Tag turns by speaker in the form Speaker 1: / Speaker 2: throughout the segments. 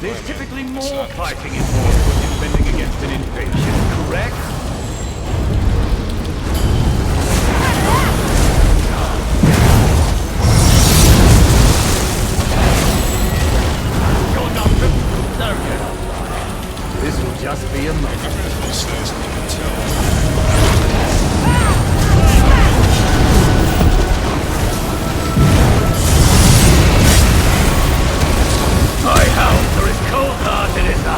Speaker 1: There's typically more fighting involved when defending against an invasion, correct? You're not okay. This will just be a moment. My hounds are as cold-hearted as I.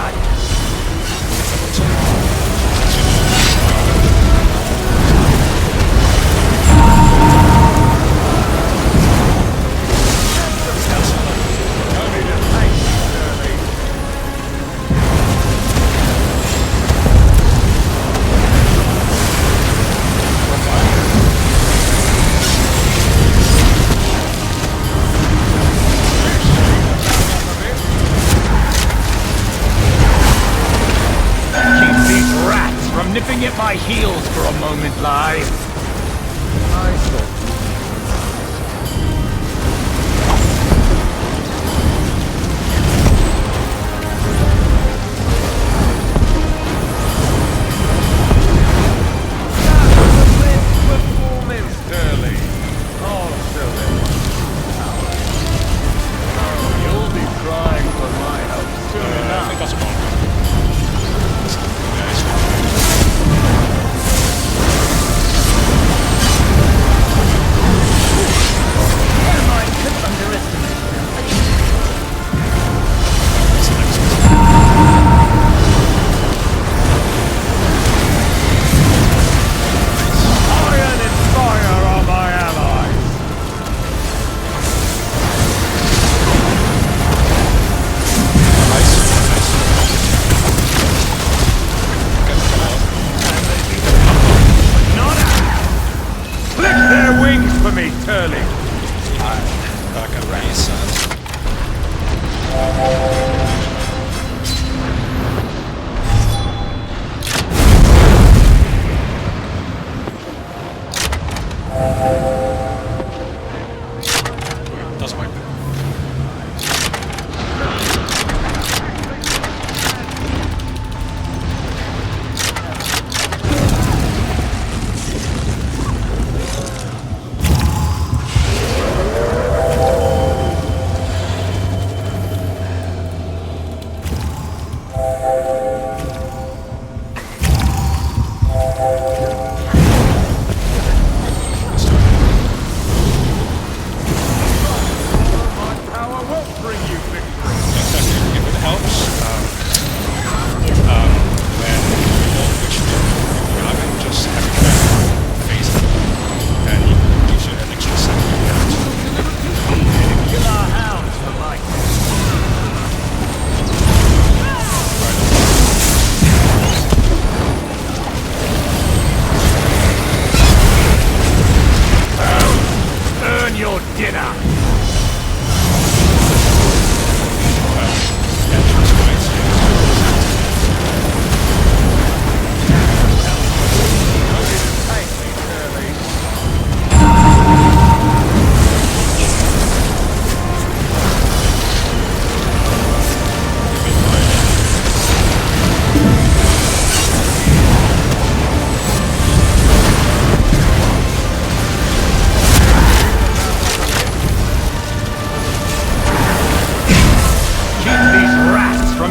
Speaker 1: Nipping at my heels for a moment, live. I thought. Performance, Sterling. Oh, Sterling. Oh, you'll be crying for my help soon enough.
Speaker 2: I think that's about it.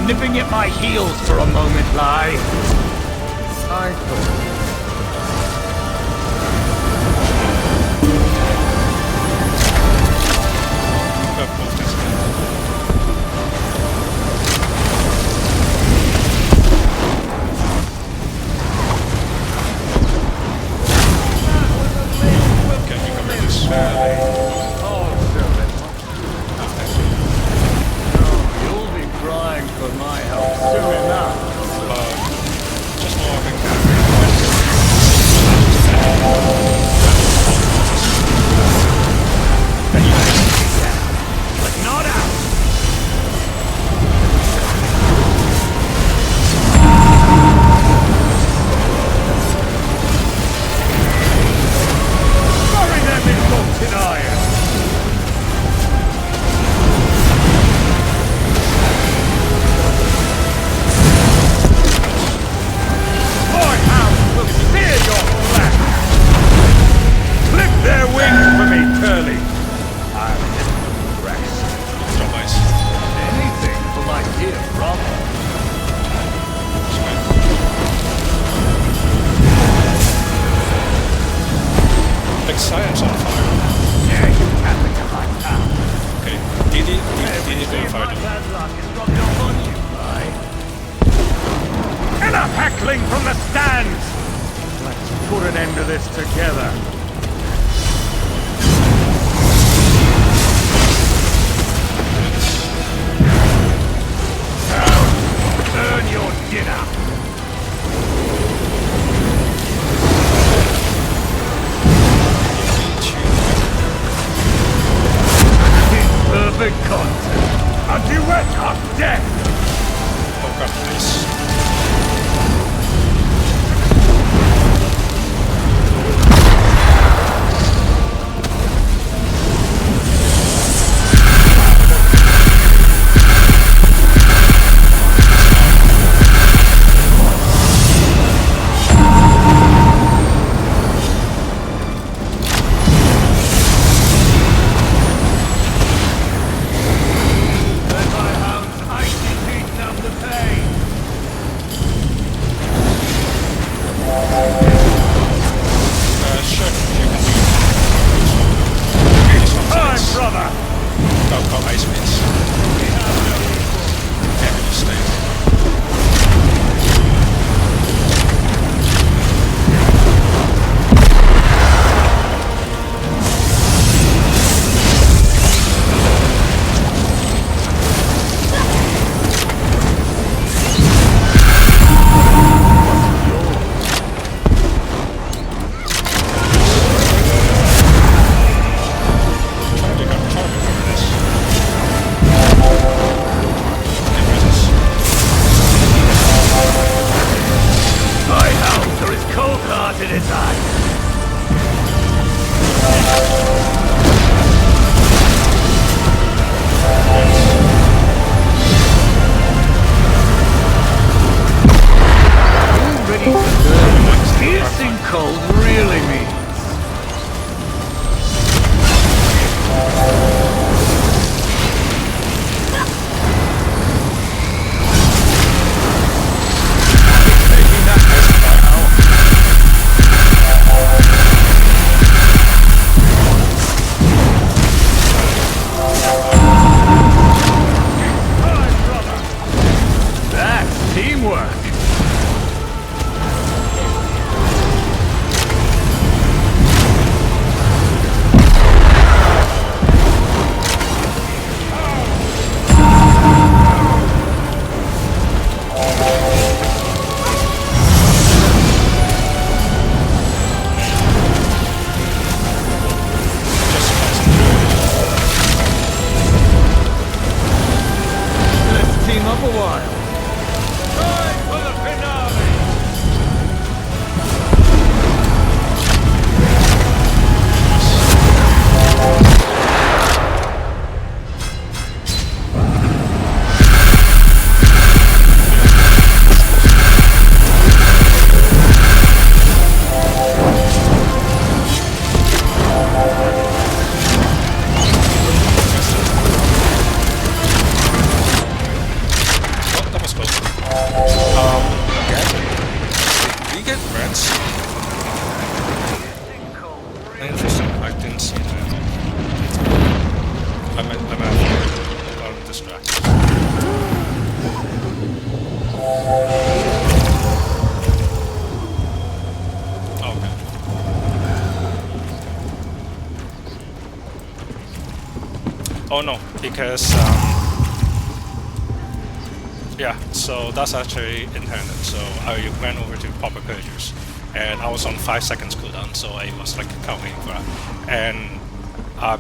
Speaker 1: Nipping at my heels for a moment, live. I thought.
Speaker 2: Can you cover this?
Speaker 1: Crying for my help soon enough.
Speaker 2: like science on fire.
Speaker 1: Yeah, you tap into my power.
Speaker 2: Okay, did it fire?
Speaker 1: My bad luck is rubbed off on you, right? Enough heckling from the stands! Let's put an end to this together. Earn your dinner! In perfect content, a duet of death!
Speaker 2: Oh god, please.
Speaker 1: Let my hounds icy beat numb the pain!
Speaker 2: Sure, you can do this one.
Speaker 1: Time, brother!
Speaker 2: Go, ice beats. Yeah, just stay.
Speaker 1: My hounds are as cold-hearted as I. Already learned what piercing cold really means. Taking that Time, brother! That's teamwork! Let's team up a while. Time for the finale!
Speaker 2: Oh, that was close. Do you get rents? Interesting, I didn't see that. I'm distracted. Okay. Oh no, because yeah, so that's actually intended. So I went over to Proper Purgers, and I was on 5 seconds cooldown, so I was like counting for that. And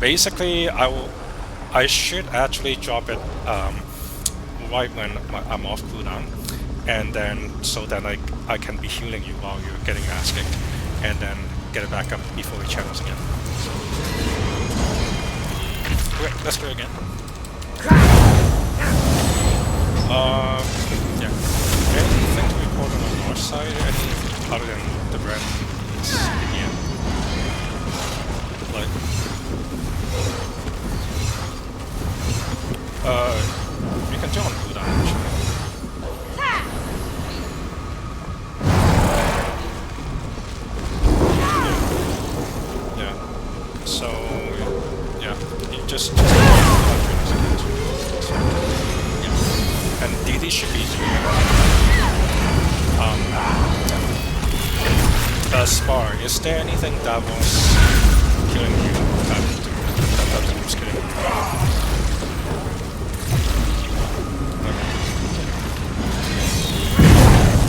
Speaker 2: basically, I should actually drop it right when I'm off cooldown, and then so that I can be healing you while you're getting your ass kicked, and then get it back up before we channels again. Okay, let's do it again. Yeah. Anything to report on the north side? Any other than the brand is in here? Like, we can do on cooldown actually. Yeah. just yeah. And DD should be here. Spar, is there anything that was killing you? That was killing you?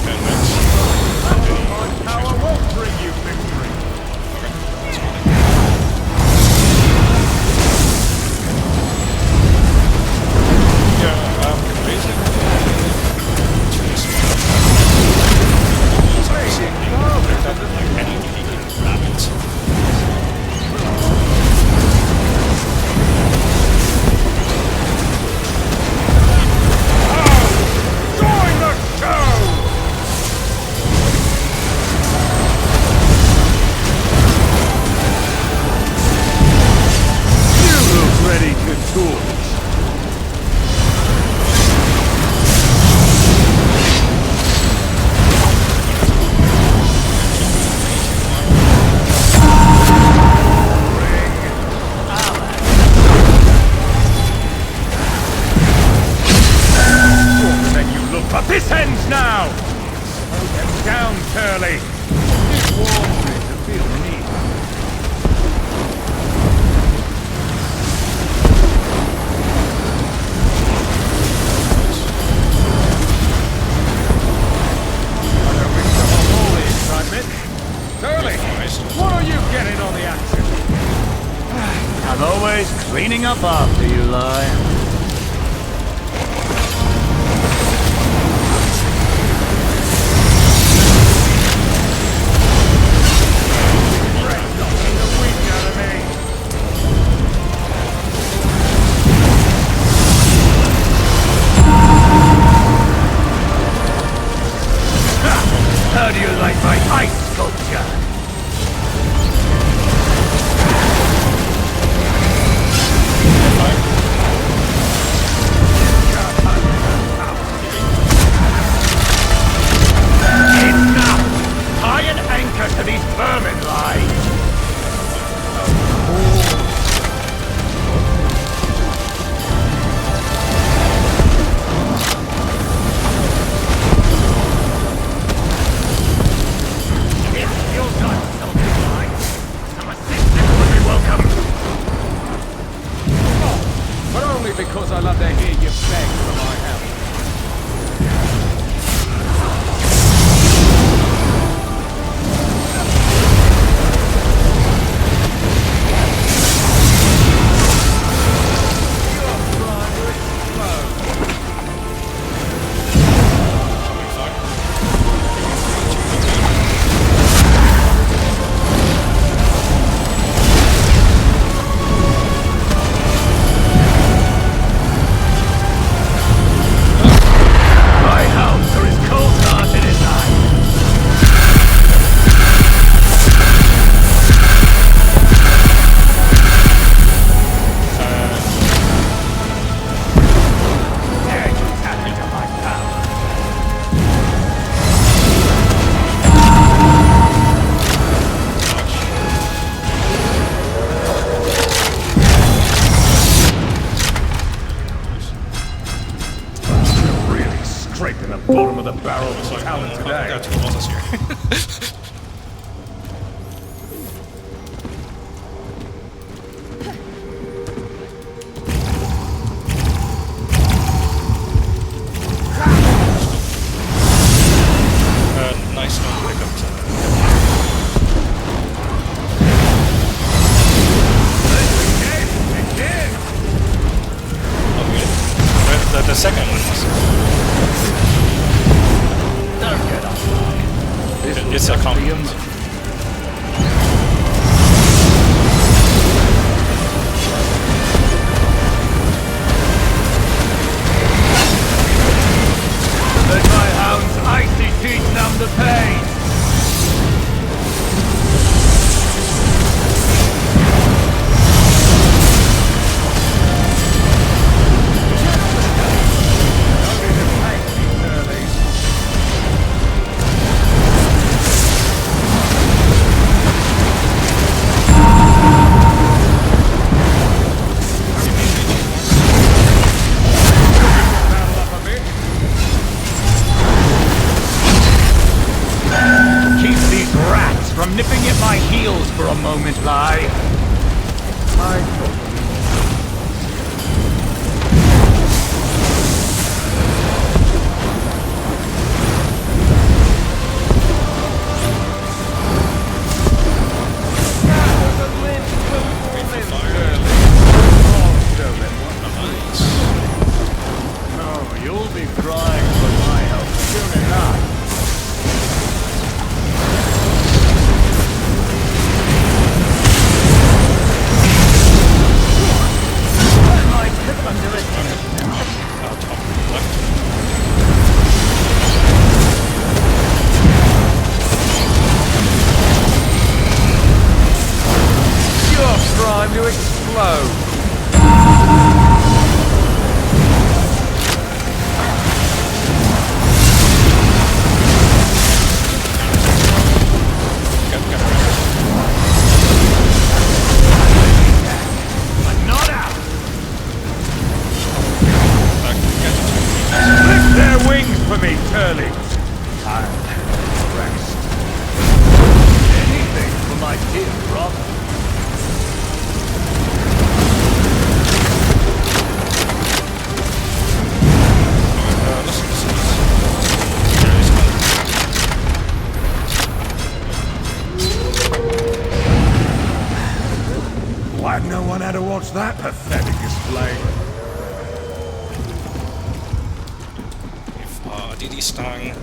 Speaker 2: Okay, next.
Speaker 1: My power won't bring you victory.
Speaker 2: Okay, that's fine. Yeah, basically. Like any DD rabbits.
Speaker 1: Join the show! You look ready to torch. But this ends now! Slow them down, Curly! It warms me to feel neat. I don't wish to hold all the excitement. Curly, what are you getting on the action? I'm always cleaning up after you, Lie. How do you like my ice sculpture? Enough! Tie an anchor to these vermin, Lie! Because I love to hear you beg for my help. Scraping the bottom of the barrel of talent today.
Speaker 2: I've got two bosses here. Nice one pick up to the second one was it's a compliment.
Speaker 1: Let my hound's icy teeth numb the pain. from nipping at my heels for a moment lie. Oh, you'll be crying for my help soon enough. You're primed to explode. For me, Turley. I'll rest. Anything for my dear brother. Glad no one had to watch that pathetic display.
Speaker 2: DD stung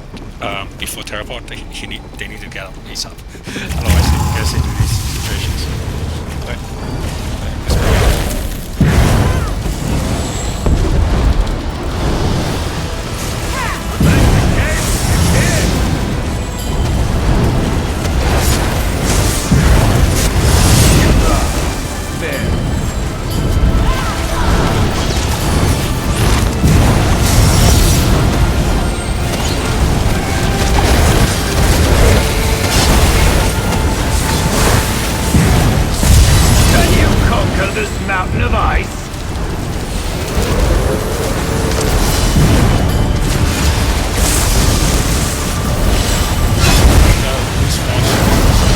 Speaker 2: before teleport, they need to get up ASAP. Otherwise, they get into these situations.
Speaker 1: Mountain of ice.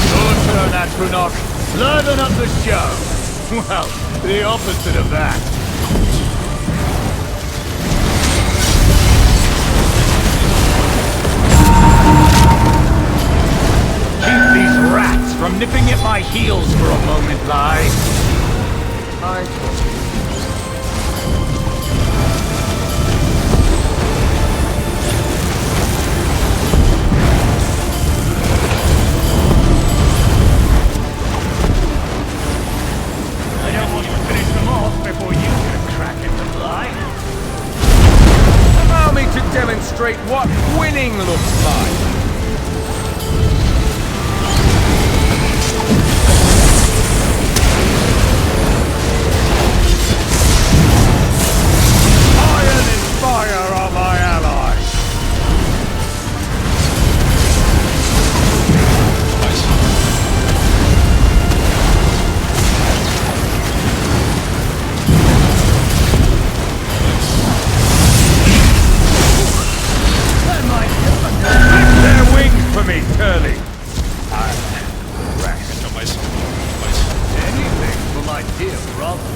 Speaker 1: Your turn, Astronaut. Liven up the show. Well, the opposite of that. Keep these rats from nipping at my heels for a moment, lie. Allow me to demonstrate what winning looks like. Iron and fire are my allies. Lift their wings for me, Turley. I'll rest. Anything for my dear brother.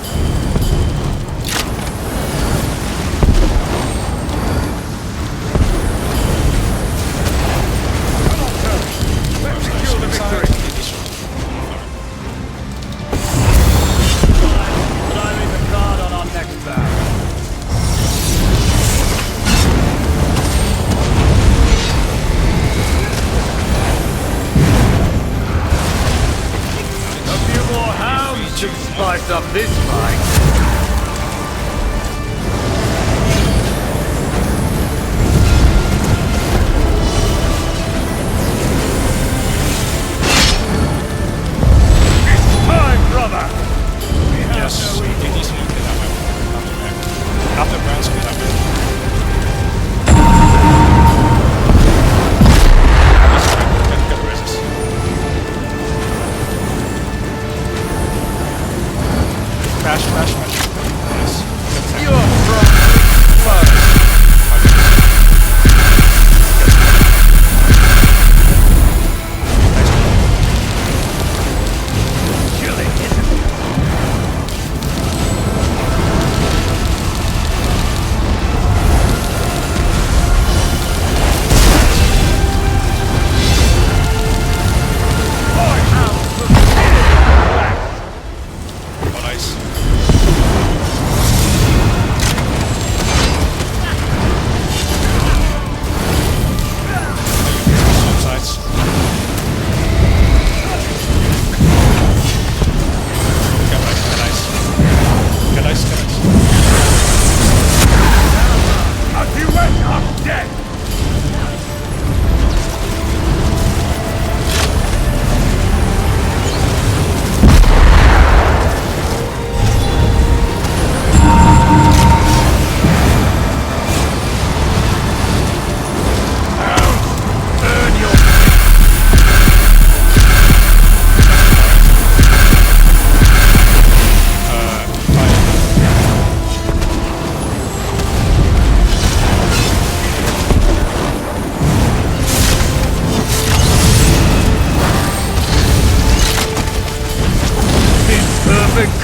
Speaker 1: Let's secure the victory. Dialing the card on our next battle. A few more hounds should spice up this fight.
Speaker 2: Yes, it needs to look at that way. After Brand's good, get resist. Crash.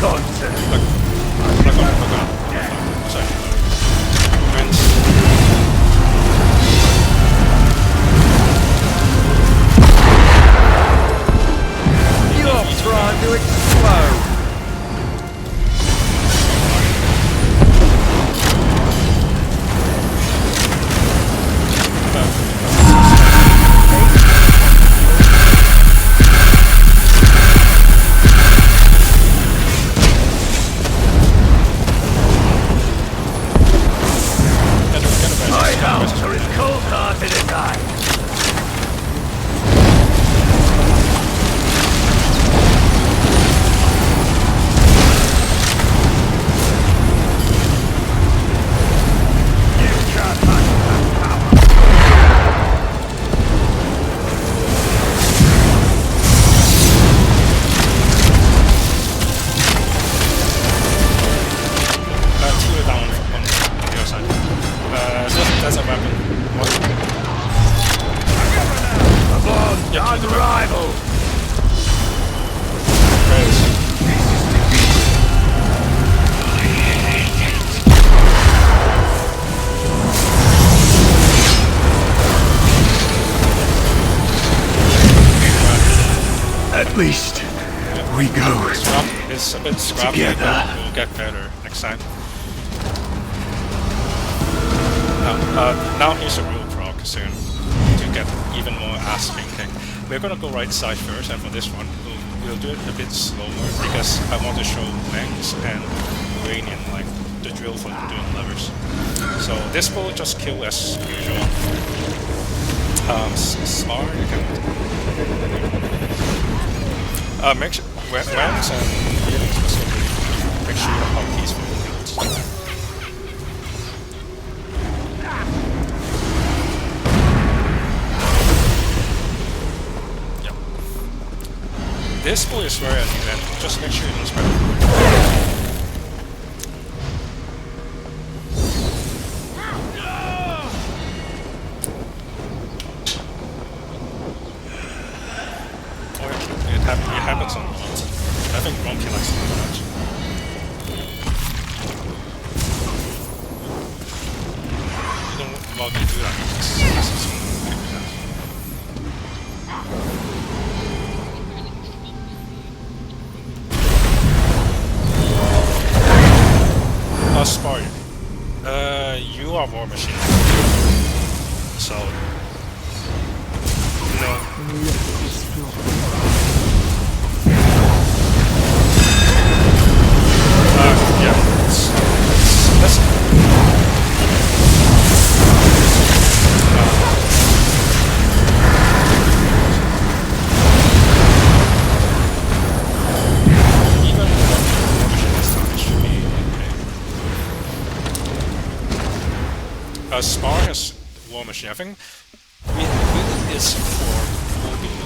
Speaker 1: concert.
Speaker 2: Look on. Sorry. Friends.
Speaker 1: You're trying to explode. My hounds are as cold-hearted as I.
Speaker 2: That's a weapon.
Speaker 1: Unrivaled. At least we go.
Speaker 2: It's a bit scrappy.
Speaker 1: Together.
Speaker 2: We'll get better next time. Now here's a real prog soon to get even more ass spanking. We're gonna go right side first, and for this one we'll do it a bit slower because I want to show Wangs and Uranian like the drill for doing levers. So this will just kill as usual. Smart, you can make sure Wangs and Uranian specifically make sure you have peaceful builds. This boy is very uneven, just make sure you don't spread it. Oh, it happens on lot. I think Grumpy likes it very much. You don't want me to do that because this is Spartan. You are War Machine. So, no. Yeah. Even War Machine this time, it should be okay. Spar is War Machine. I think really is for moving.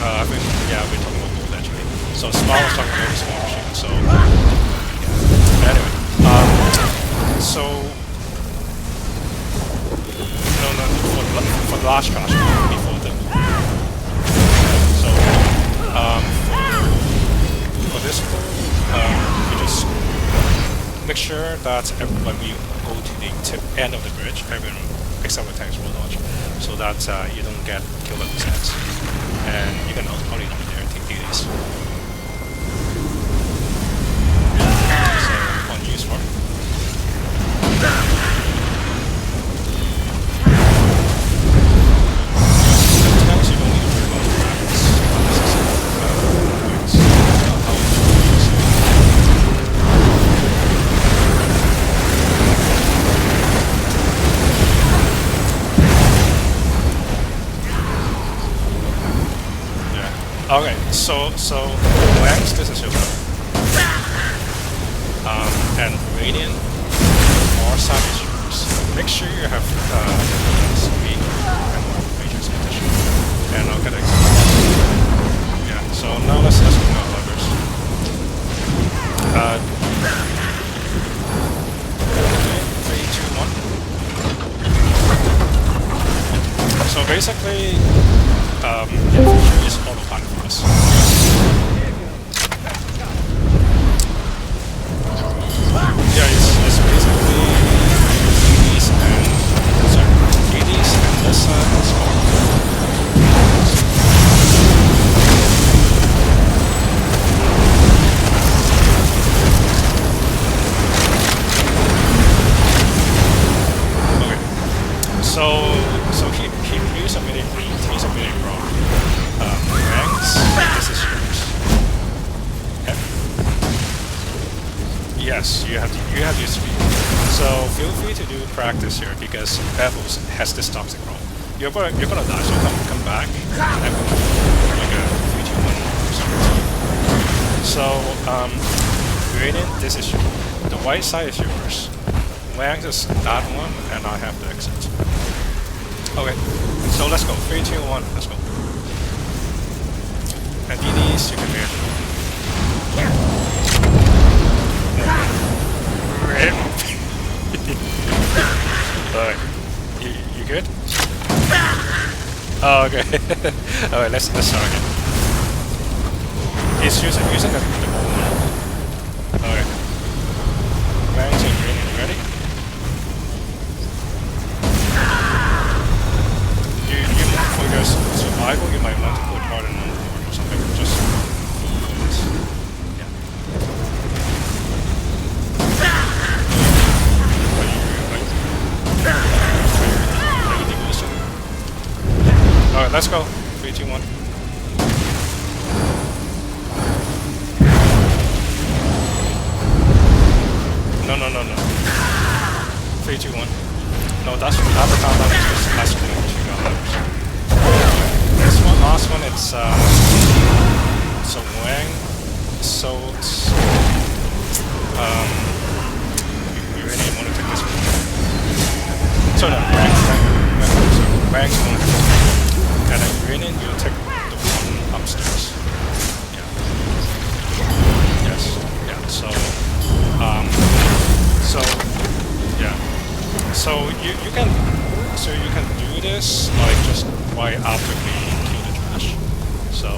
Speaker 2: I think we're talking about gold actually. So Spar was talking about this War Machine. So yeah. Anyway, so no for the large crash before the so for this you just make sure that when we go to the end of the bridge, everyone picks up the tanks will launch, so that you don't get killed by the sets. And you can only down there and take duties. So, on use for. Sometimes you don't need to worry about graphics. Okay, so Lance, this is your and Radiant or Savage Yours. Make sure you have speed and Matrix condition. And I'll get example. Yeah, so now let's go now levers. Okay, 3, 2, 1. So basically, infantry is autopilot for us. let's go. Okay. So here's a mini Prog. Ranks, this is yours. Okay. Yes, you have your speed. So feel free to do practice here because Bevels has this toxic roll. You're gonna die, so come back and we'll do like a 3, 2, 1 or something. So Gradient, this is yours. The white side is yours. Wangs is that one, and I have the exit. Okay, so let's go. 3, 2, 1, let's go. And DDs, you can hear. Alright, you good? Oh, okay. Alright, let's start again. He's using the ball now. Alright. Wangs and green, you ready? For your survival, you might want to put harder on the board or something. Just focus. Yeah. Alright, let's go. 3, 2, 1. No. 3, 2, 1. No, that's the countdown is just less than 2 hours. This one, last one, it's so Wang, so it's you really want to take this one. So no, Wang's one, and then Greenin, you'll take the one upstairs. Yeah. Yes. Yeah. So yeah. So you can do this like just right after we clean the trash. So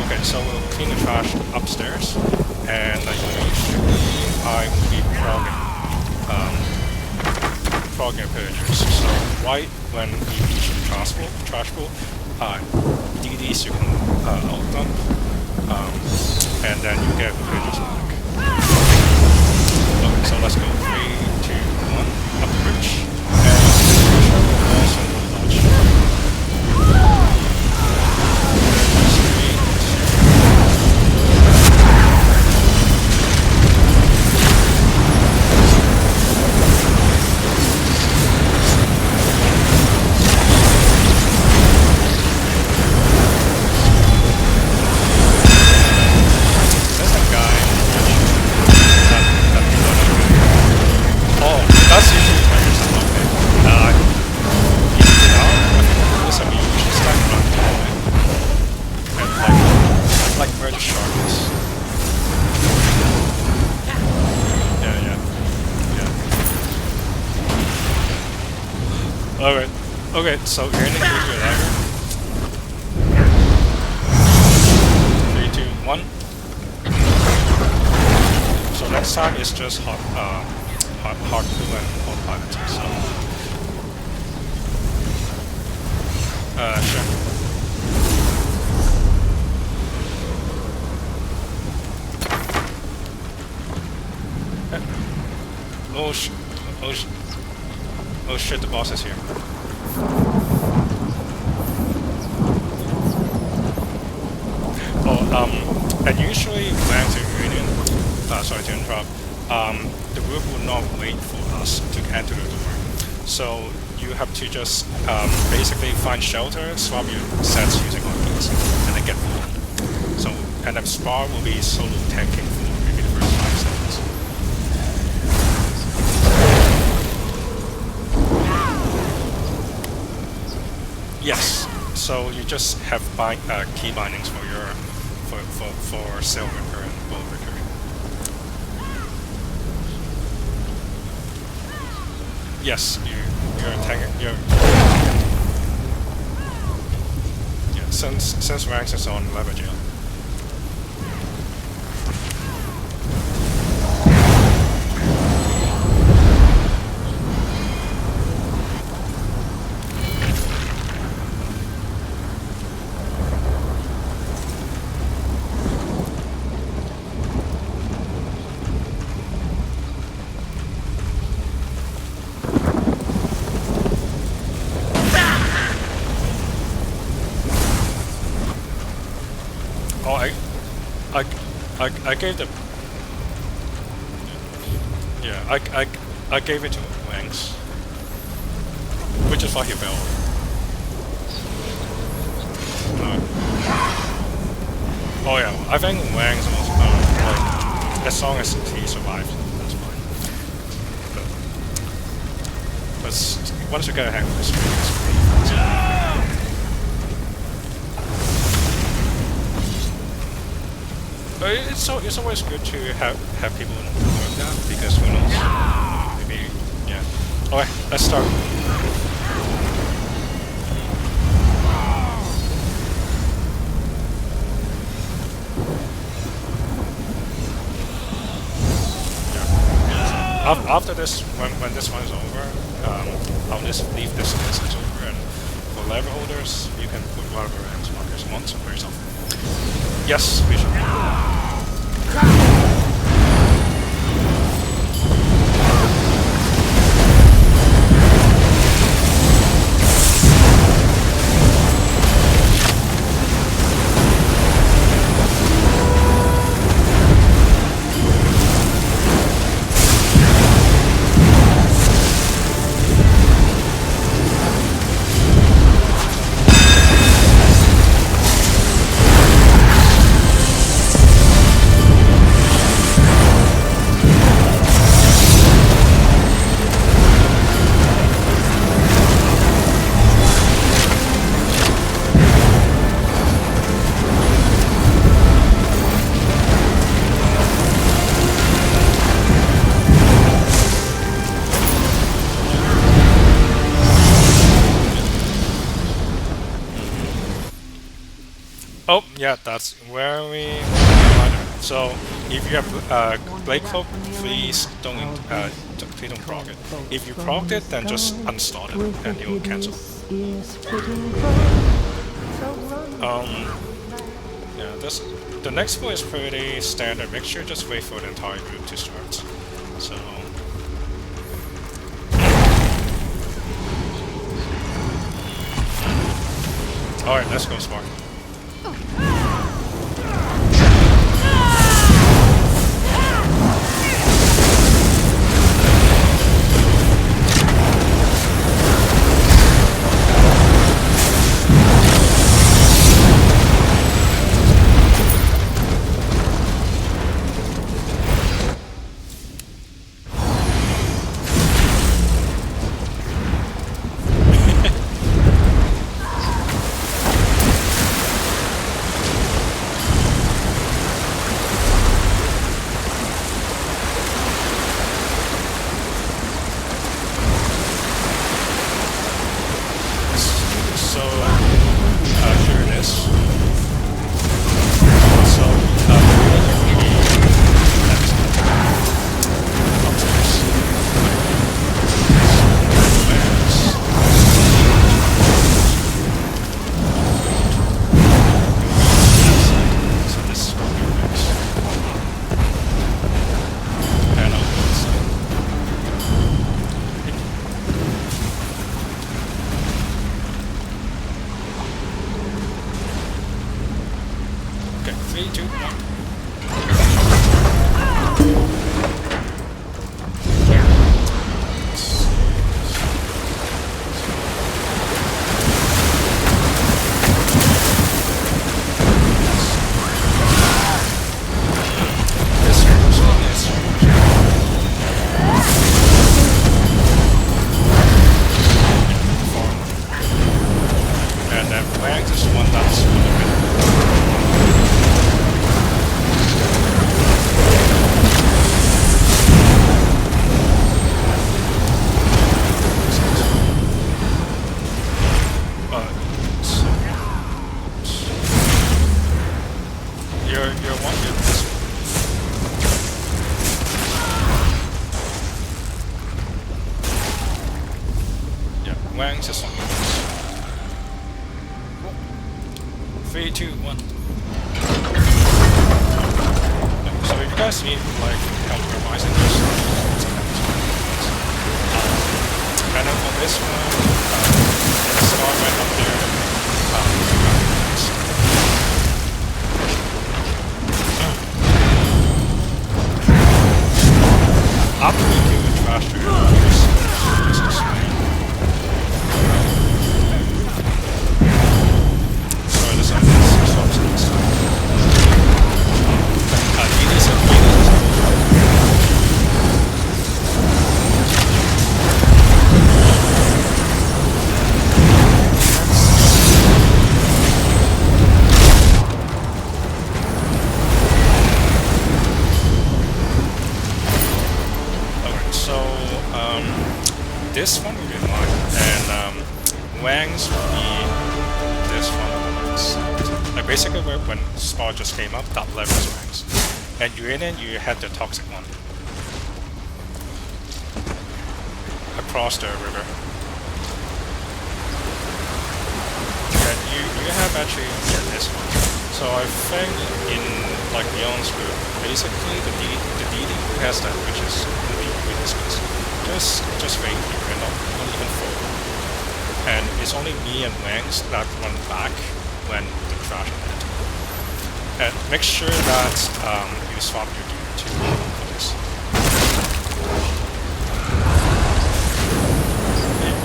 Speaker 2: okay, so we'll clean the trash upstairs, and like usually I will be progging pillagers. So right when we reach the trash pool, DDs you can out them, and then you get the pillagers back. Okay, so let's go. 3, 2, 1, up the bridge. And also dodge. 3, 2, 1. There's a guy that oh, that's usually when you're stuck up there. This will be usually stuck around here. And like where the shark is. Yeah. Alright. Okay, so you're gonna use your dagger. 3, 2, 1. So next time it's just hard crew and hot pilot. So sure. Oh shit, the boss is here. And usually when to Union, sorry to interrupt, the group will not wait for us to enter the door. So you have to just basically find shelter, swap your sets using RPs, and then get food. So, and then Spar will be solo tanking for maybe the first 5 seconds. Yes. So you just have key bindings for your for silver and gold recurring. Yes, you're attacking. Yeah, since ranks is on leverage. Yeah. Oh, I gave the. Yeah, I gave it to Wangs, which is why he fell. Oh yeah, I think Wang's most like, as long as he survives, that's fine. But once you get a hang of this, but it's always good to have people work that, because who knows? Maybe yeah. Okay, let's start. After this, when this one is over, I'll just leave this message over, and for level holders, you can put whatever X markers you want for yourself. Yes, we should. Oh, yeah, that's where we. So, if you have Blade Cloak, please don't prog it. If you progged it, then just uninstall it, and it will cancel. Yeah, the next floor is pretty standard. Make sure just wait for the entire group to start. So. All right, let's go, Spark. Wang's just on. 3, 2, 1. So if you guys need like compromising this, and then for this one, the star right up there. ranks would be this one on the right side. Like basically when Spar just came up, that level is ranks. And Uranian, you had the toxic one. Across the river. And you have actually this one. So I think in like Beyond's group, basically the DD who has that, which is going to be really discussed. Just wait here and not even forward. And it's only me and Wangs that run back when the crash hit. And make sure that you swap your gear too for this.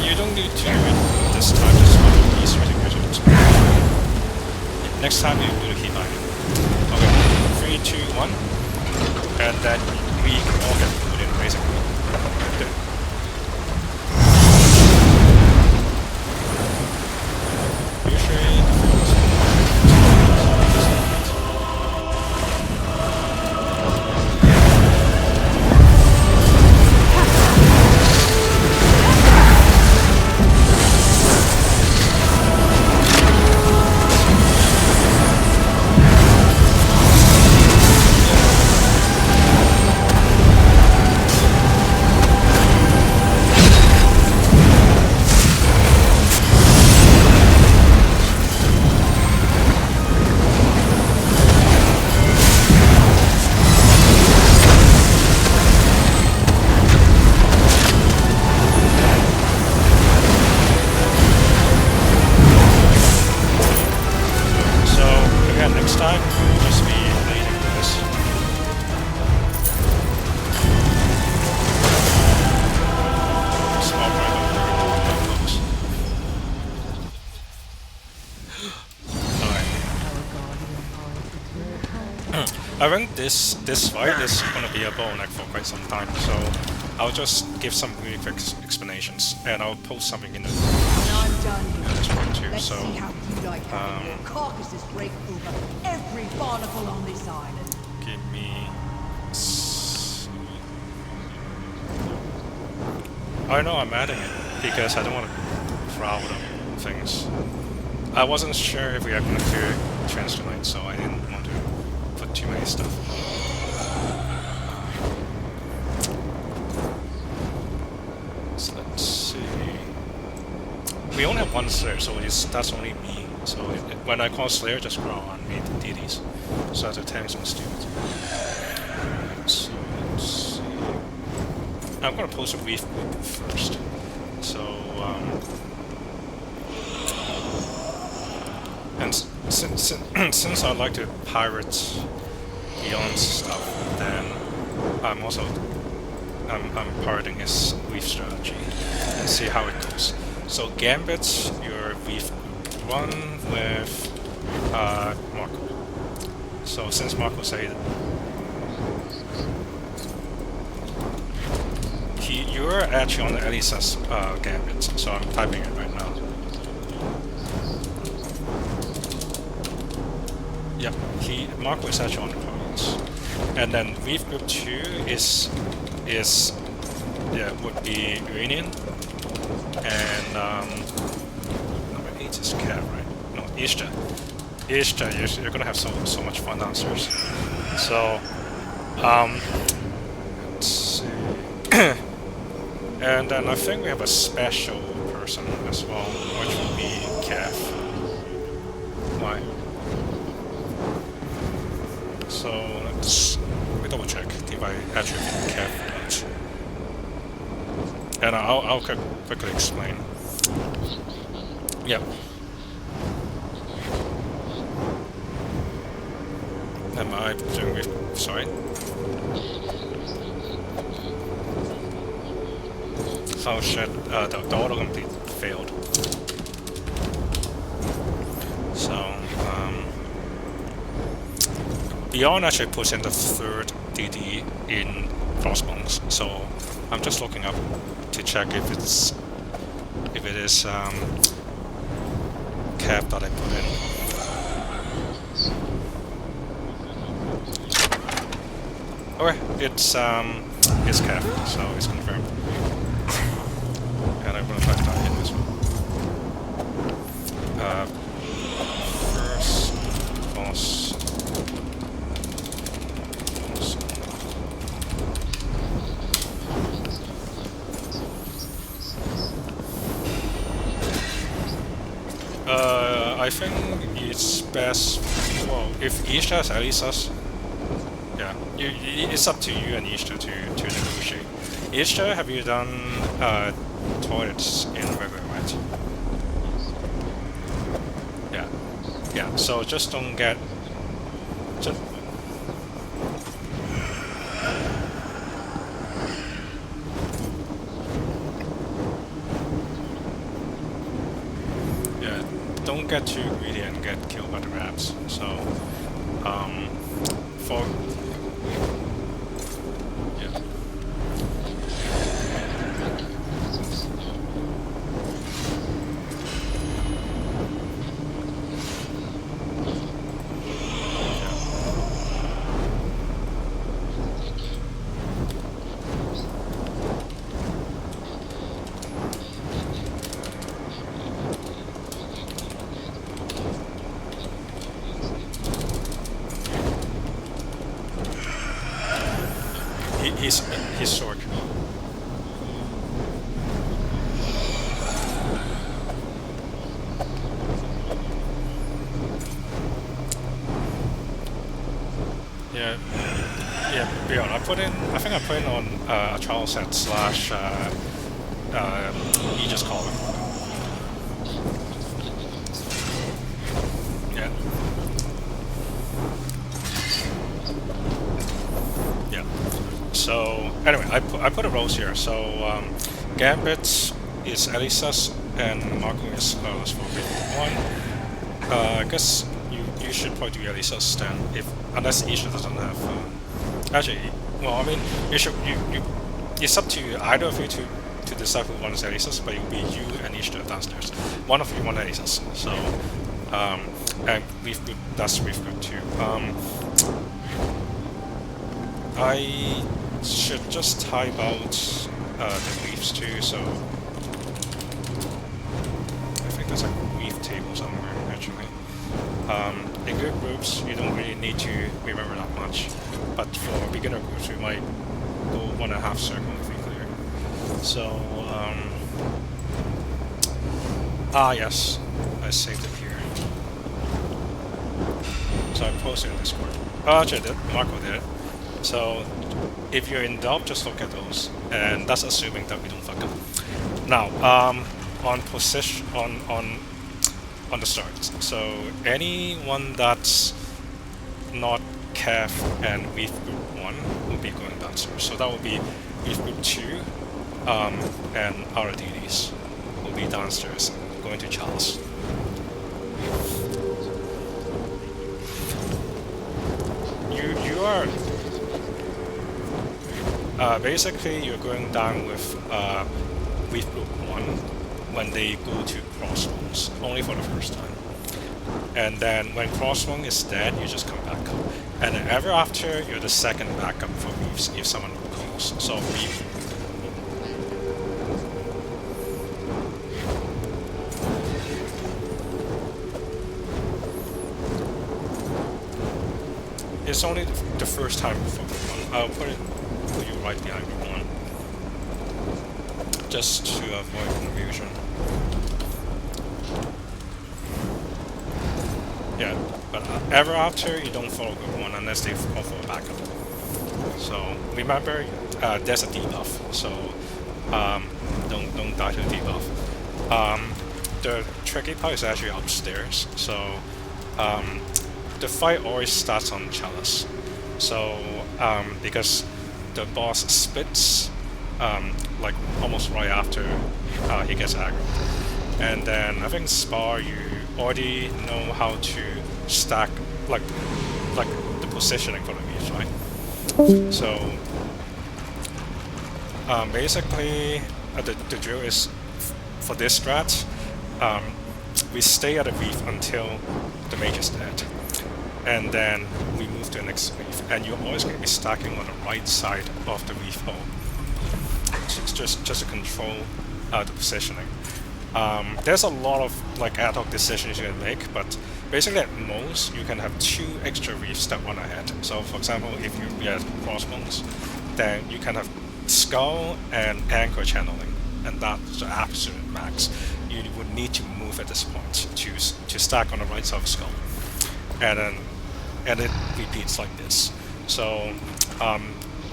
Speaker 2: You don't need to do it this time, just want to be easier to get it. Next time you do the key binding. Okay, 3, 2, 1. And then we all get put in basically. There. Usually I think this fight is going to be a bottleneck for quite some time, so I'll just give some really quick explanations, and I'll post something in the this one too.
Speaker 3: Let's
Speaker 2: So
Speaker 3: see how you like having your carcasses break over every barnacle on this island.
Speaker 2: give me. I know I'm adding it because I don't want to crowd on things. I wasn't sure if we are going to clear trans tonight, so I didn't want to put too many stuff. So let's see. We only have one Slayer, so that's only me. So when I call Slayer, just grow on me the DDs. So that's a tanks and students. Let's see. I'm gonna post a Reef group first. So and since I like to pirate Beyond stuff, then I'm pirating his Reef strategy and see how it goes. So Gambit, your Reef group 1 with Marco. So since Marco said you're actually on Elisa's Gambit, so I'm typing it right now. Yep, Marco is actually on the points. And then Reef Group 2 would be Uranian. And number 8 is Cav, right? No, Ishta. Ishta, you're gonna have so much fun downstairs. So let's see. And then I think we have a special person as well, which will be Cav. Why? So let me double check if I actually have Cav or not. And I'll quickly explain. Yep. Am I doing with... sorry? Oh shit, the autocomplete failed. So, Beyond actually puts in the third DD in Crossbones, so I'm just looking up to check if it is cap that I put in. Okay, it's cap, so it's confirmed. And I'm gonna try to type in as well. I think it's best. Well, if Easter has Elisas, yeah, it's up to you and Easter to negotiate. Easter, have you done toilets in regular, right? Yeah, yeah. So just don't get. Just, yeah, don't get too greedy and get killed by the rats. So, for yeah. He's short. Yeah, yeah. Beyond, I think I put in on a Chalice set slash Aegis collar. Yeah. Yeah. So anyway, I put a roles here. So Gambit is Elisas and Marco is for one. I guess you should probably do Elisas then, if unless Isha doesn't have. Actually, well, I mean, it's up to either of you to decide who wants Elisas, but it will be you and Isha downstairs. One of you want Elisas, so and Reef Group, that's Reef Group too. I should just type out the reefs too, so I think there's a reef table somewhere actually. In good groups you don't really need to remember that much, but for beginner groups we might go 1.5 circle if we clear. So yes, I saved it here. So I posted in Discord. Actually Marco did it. So if you're in doubt, just look at those, and that's assuming that we don't fuck up. Now, on position on the start. So anyone that's not Kev and Reef Group 1 will be going downstairs. So that will be Reef Group 2, and our DDs will be downstairs going to Chalice. You are. Basically, you're going down with Reef Group 1 when they go to Crossbones, only for the first time. And then when Crossbone is dead, you just come back up. And then ever after, you're the second backup for Reefs if someone calls. So Reef. It's only the first time for Group 1. I'll put you right behind Group 1, just to avoid confusion. Yeah, but ever after you don't follow Group 1 unless they call for a backup. So remember, there's a debuff, so don't die to the debuff. The tricky part is actually upstairs, so the fight always starts on Chalice. So because the boss splits like almost right after he gets aggro. And then I think Spar, you already know how to stack like the positioning for the Reefs, right? So basically the drill is for this strat, we stay at a Reef until the mage is dead. And then we move to the next Reef, and you're always going to be stacking on the right side of the Reef hole. It's just to control the positioning. There's a lot of like ad hoc decisions you can make, but basically at most you can have 2 extra Reefs that run ahead. So for example, if you get Crossbones, then you can have Skull and Anchor channeling, and that's the absolute max. You would need to move move at this point to stack on the right side of the skull, and it repeats like this. So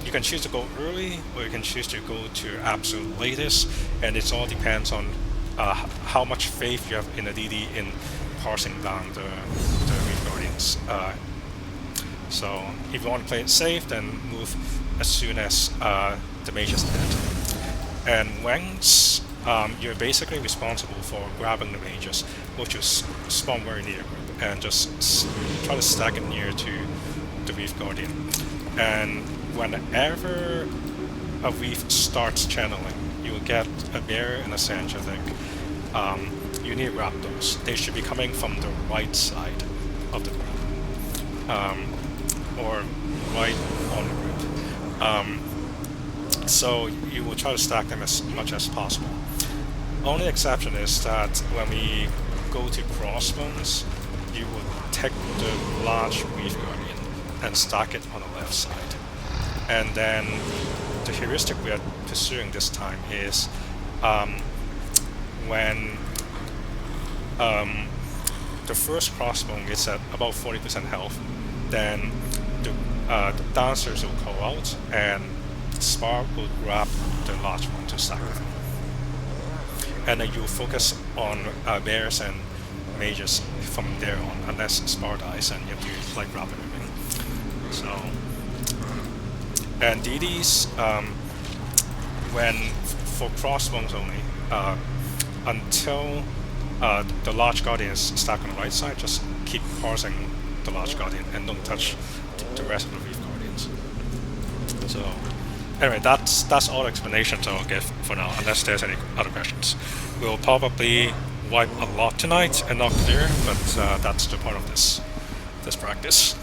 Speaker 2: you can choose to go early, or you can choose to go to absolute latest, and it all depends on how much faith you have in the DD in parsing down the Reef Guardians. So if you want to play it safe, then move as soon as the mage is dead. And once you're basically responsible for grabbing the mages, which is spawn very near group, and just try to stack it near to the Reef Guardian. And whenever a Reef starts channeling, you will get a bear and a Sanch, I think. You need to grab those. They should be coming from the right side of the group, or right on the group. So you will try to stack them as much as possible. Only exception is that when we go to Crossbones, you will take the large Reef Guardian and stack it on the left side. And then the heuristic we are pursuing this time is when the first Crossbone is at about 40% health, then the dancers will call out and Spark will grab the large one to stack them. And then you focus on bears and mages from there on, unless Spar dies and you have to like grab everything. So, and DDs, for Crossbones only, until the large guardian is stacked on the right side, just keep parsing the large guardian and don't touch the rest of the Reef Guardians. So anyway, that's all the explanations I'll give for now, unless there's any other questions. We'll probably wipe a lot tonight and not clear, but that's the part of this practice.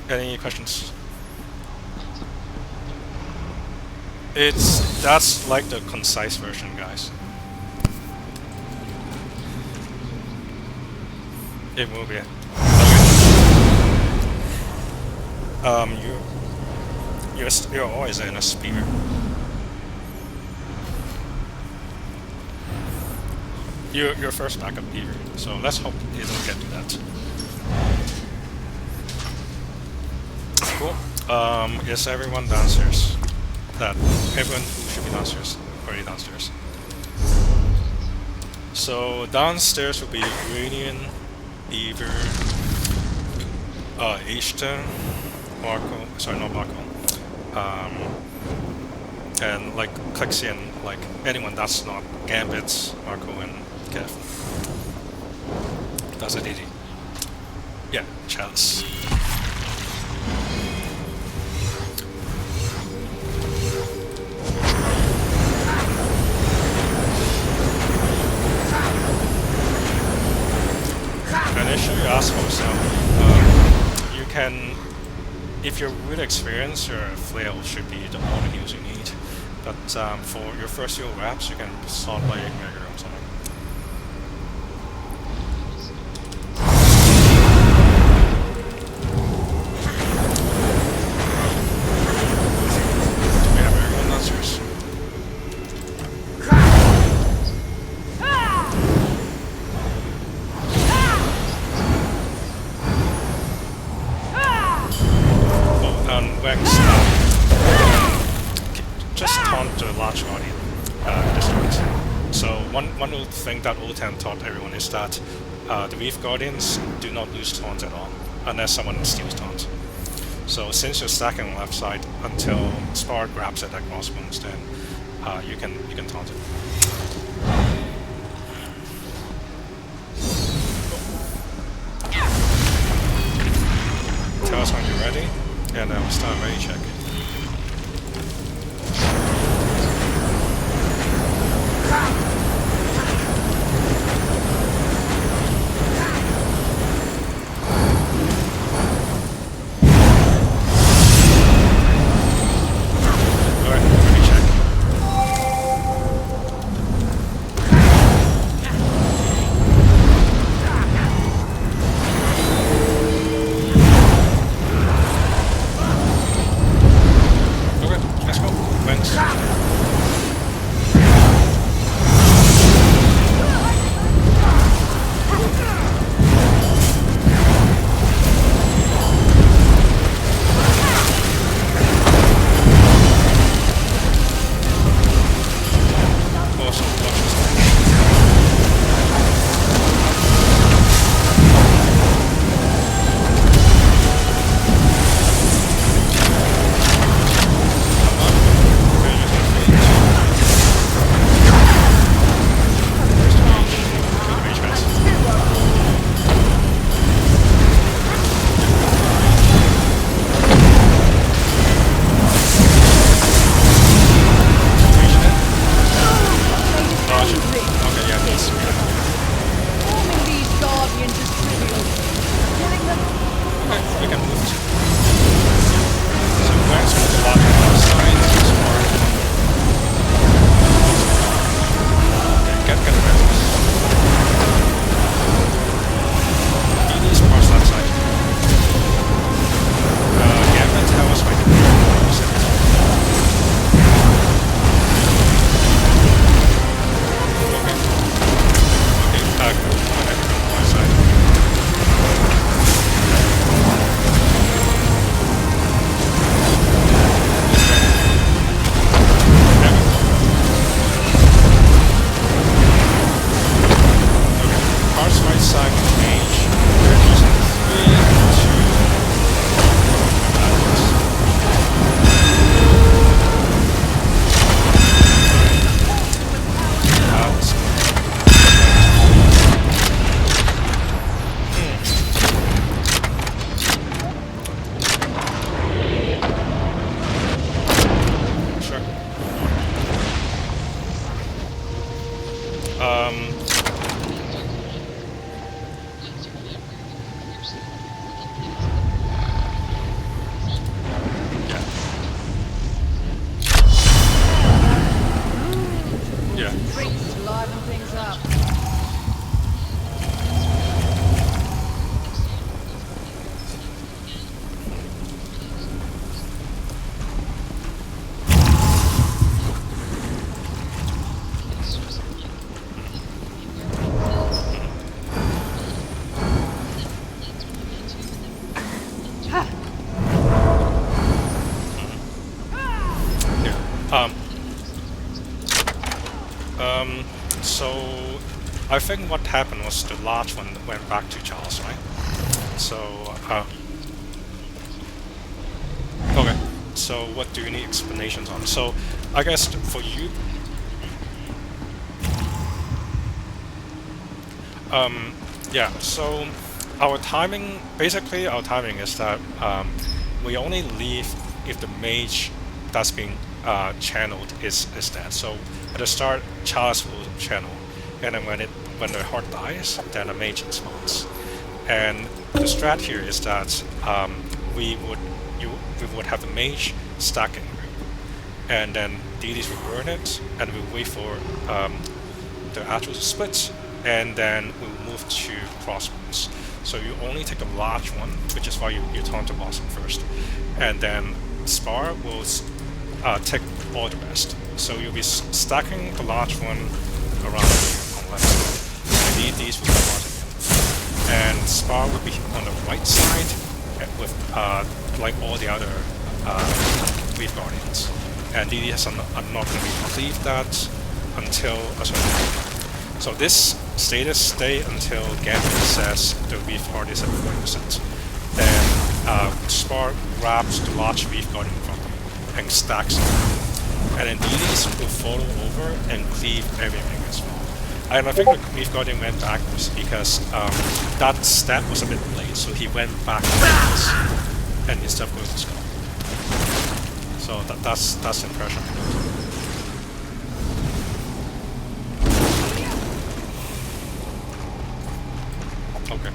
Speaker 2: Any questions? That's like the concise version, guys. It will be. You're always in a spear. Your first backup beaver, so let's hope he doesn't get to that. Cool. Is everyone downstairs? Everyone who should be downstairs, already downstairs. So downstairs will be Uranian, Beaver, Ishta, Marco, sorry, not Marco, and like Clixian, like anyone that's not Gambits, Marco and Kev. That's a DD. Yeah, Chalice. Initially ask for yourself, you can, if you're really experienced, your flail should be the only heals you need. But for your first few reps, you can start by Igniter or something. Do we have everyone downstairs? Just taunt the large guardian destroyed. So one little thing that Otan taught everyone is that the Reef Guardians do not lose taunt at all, unless someone steals taunt. So since you're stacking on the left side until Spar grabs it at Crossbones, then you can taunt it. Tell us when you're ready, and we'll start ready check. I think what happened was the large one went back to Chalice, right? So, okay. So what do you need explanations on? So, I guess for you, yeah. So our timing, basically, our timing is that we only leave if the mage that's being channeled is dead. So at the start, Chalice will channel, and then when the heart dies, then the mage spawns. And the strat here is that we would have the mage stacking, and then deities will burn it, and we wait for the actual to split, and then we'll move to Crossbones. So you only take the large one, which is why you taunt the boss first, and then Spar will take all the rest. So you'll be stacking the large one around on the left side, and these will be haunting him. And Spar will be on the right side with like all the other Reef Guardians. And DDS are not going to be cleaved that until a certain point. So this status stay until Gambit says the Reef Guardian is at 40%. Then Spar grabs the large Reef Guardian from you and stacks it. And then DDS will follow over and cleave everything as well. And I think the Reef Guardian went backwards because that stat was a bit late, so he went backwards and instead of going to skull. So that's the impression. Okay.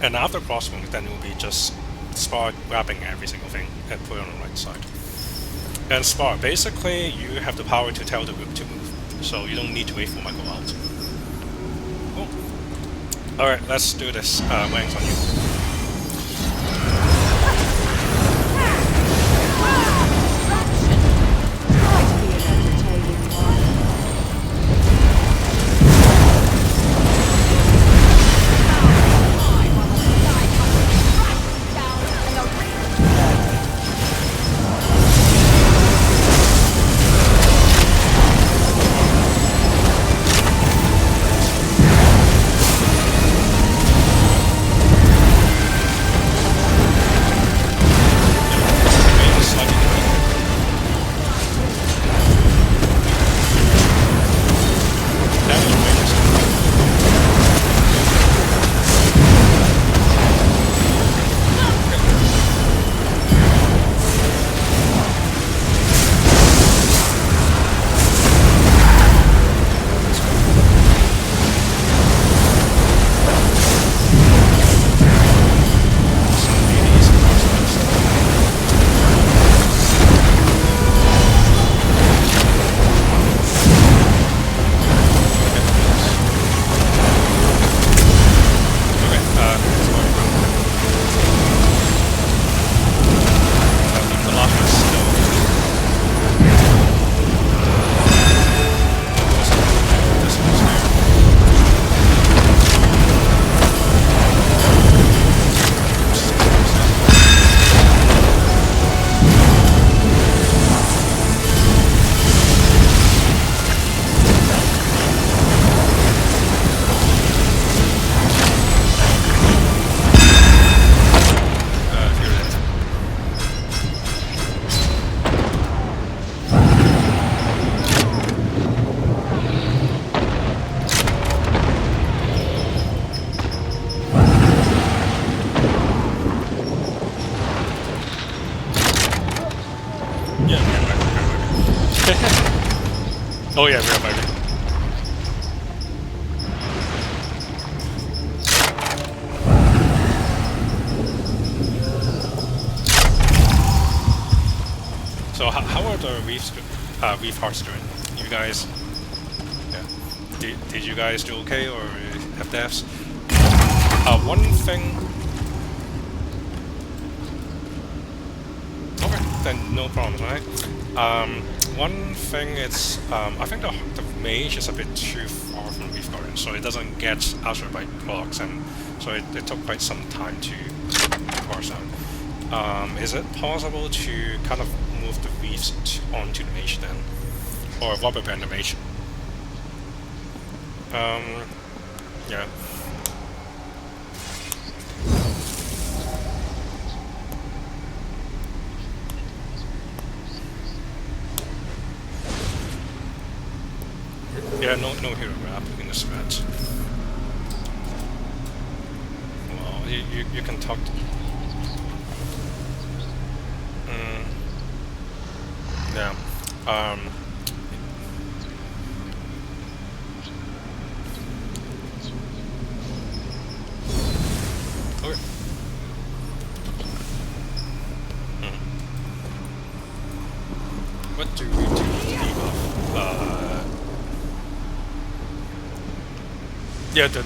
Speaker 2: And after Crossbones, then it will be just Spar grabbing every single thing and put it on the right side. And Spar, basically, you have the power to tell the group to move, so you don't need to wait for Michael out. Cool. Alright, let's do this. Wang's on you. how are the Reef hearts doing? You guys, yeah. Did you guys do okay or have deaths? One thing. Okay, then no problems, right? One thing is, I think the mage is a bit too far from Reef Guardian, so it doesn't get ushered by procs, and so it took quite some time to parse out. Is it possible to kind of move the Reefs onto the mage then? Or rubber band the mage? Yeah. Yeah, no hero grab in this match. Well, you can talk to... yeah. Okay. What do we do with debuff? Yeah, the...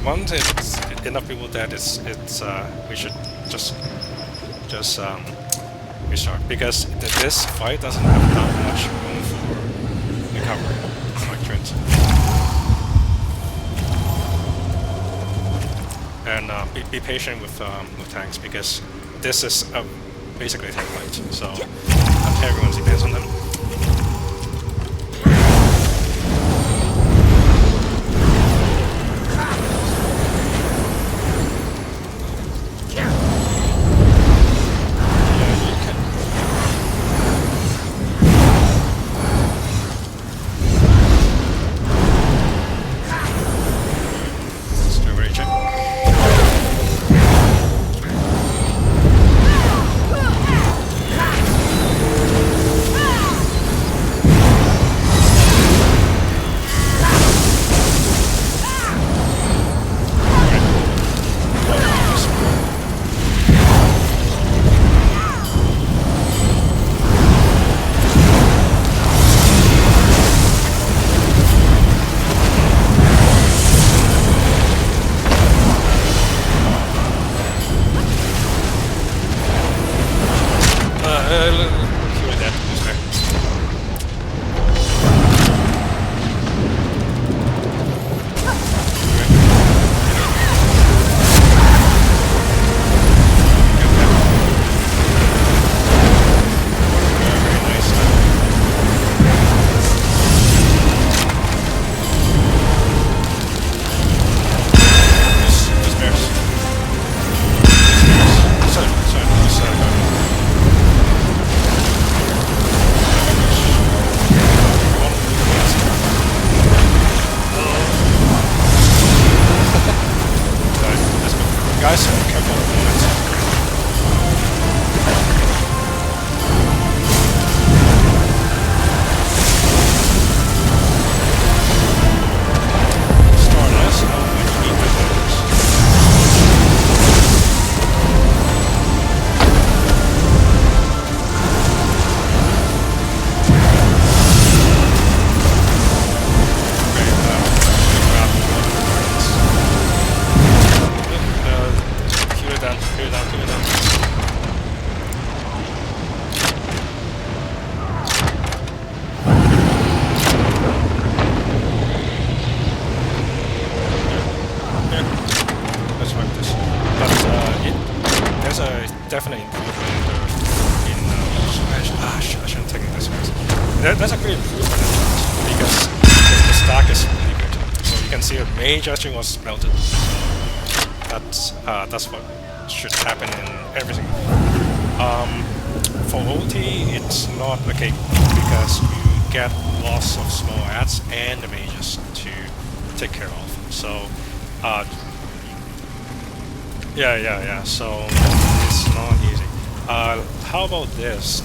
Speaker 2: Once it's enough people dead, we should just restart, because this fight doesn't have that much room for recovery, like Trent. And be patient with tanks, because this is basically a tank fight, so everyone depends on them. that's a great improvement because the stack is really good. So you can see a major string was melted. That's what should happen in everything. For OT, it's not okay because you get lots of small ads and the mages to take care of. So, yeah. So it's not easy. How about this?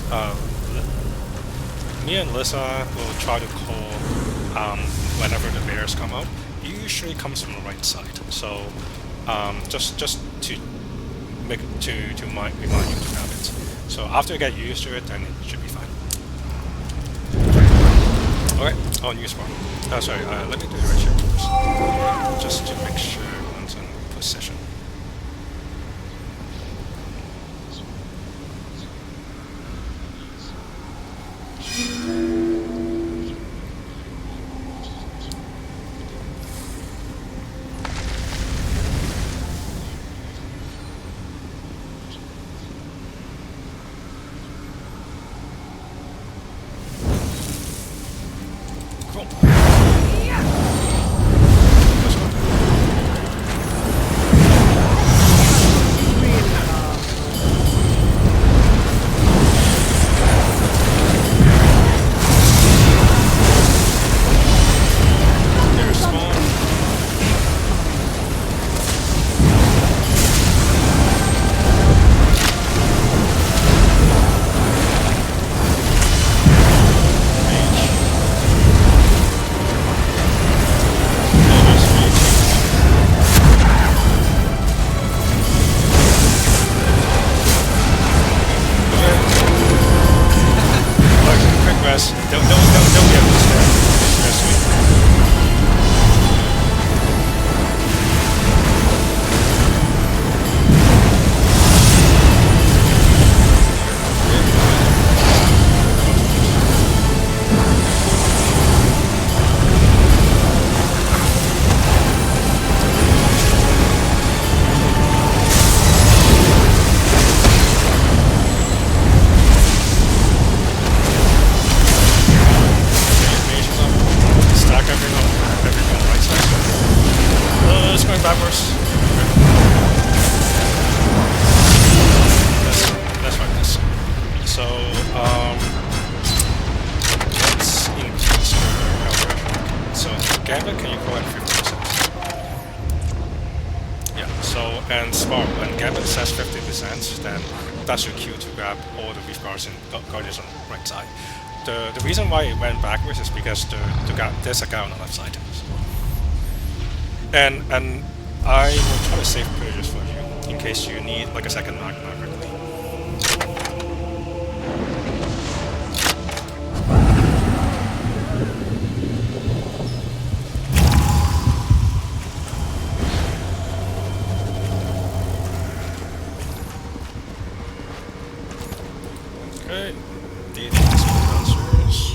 Speaker 2: Me and Lisa will try to call whenever the bears come out. It usually comes from the right side. So just to remind you to grab it. So after you get used to it, then it should be fine. Okay, on use bar. Oh, sorry. Let me do the right check first, just to make sure everyone's in position. That's your cue to grab all the Reef bars and Guardians on the right side. The reason why it went backwards is because there's a guy on the left side. And I will try to save purges for you in case you need like a second magma quickly. Okay, these answers.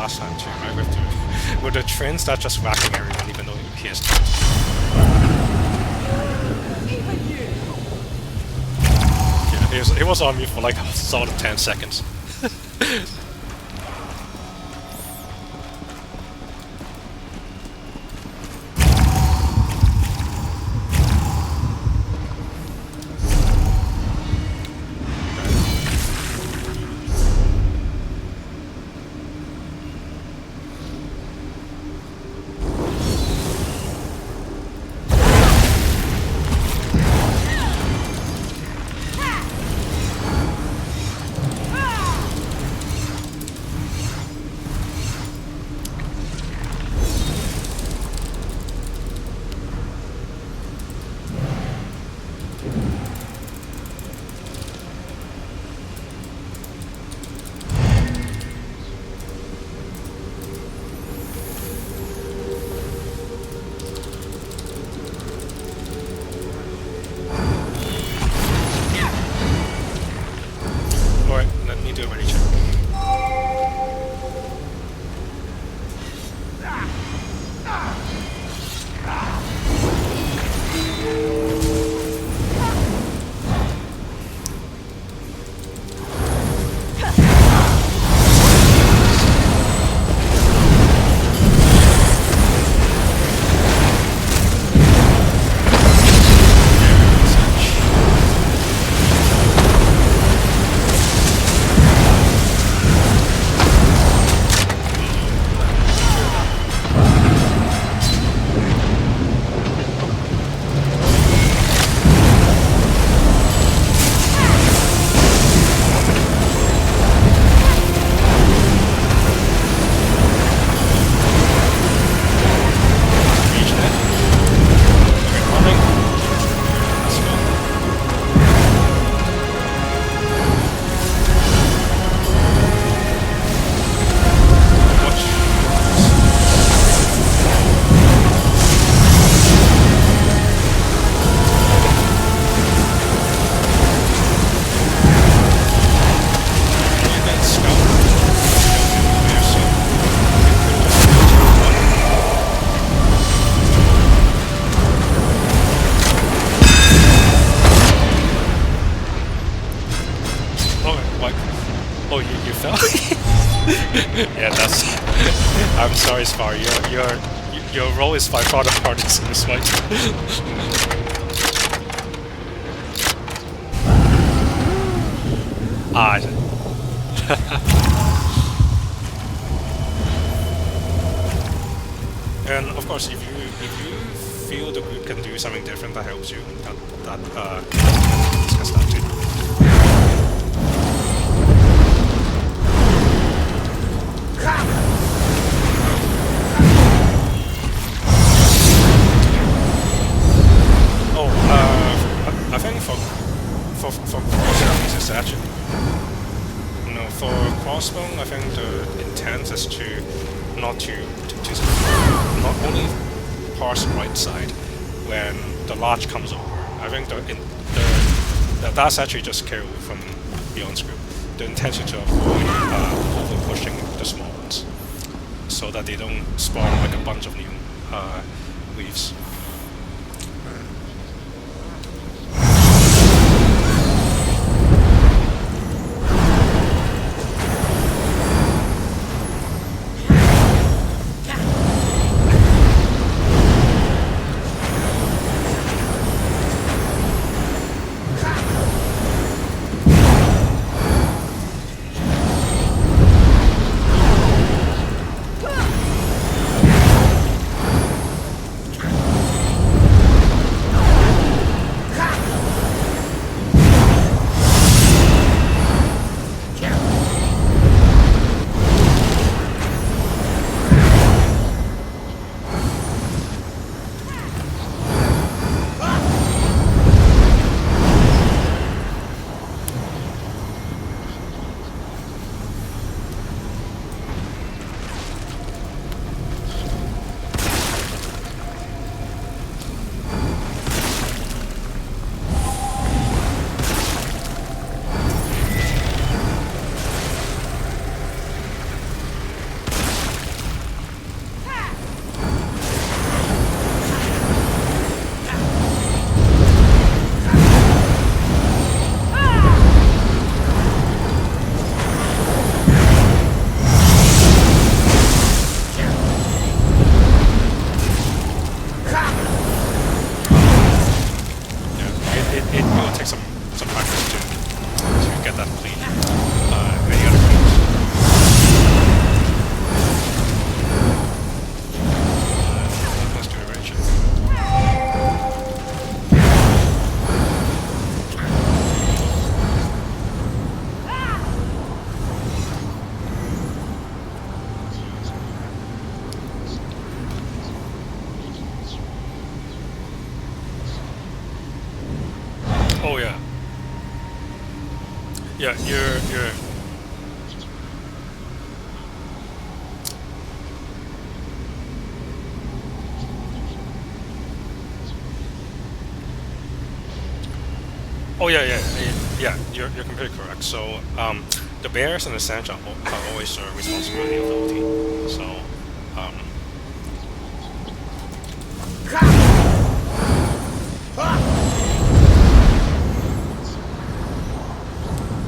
Speaker 2: last time too, right? With the trains that just whacking everyone, even though he is not.
Speaker 3: Even you!
Speaker 2: Yeah, it was on me for like a solid 10 seconds. Alright, let me do a ready check. Oh, you fell? Yeah, that's... I'm sorry, Spar. Your role is by far the hardest in this fight. And of course, if you feel the group can do something different that helps you, discuss that too. I think for Crossbones it's actually for Crossbone, I think the intent is to not only parse right side when the large comes over. I think that's actually just carry from beyond script. The intention to avoid over pushing the small ones, so that they don't spawn like a bunch of new reefs. that clean. Any other questions? Let's do a range check. Oh yeah. Yeah, you're Oh yeah, you're completely correct. So the bears and the sand are always the responsibility of the OT. So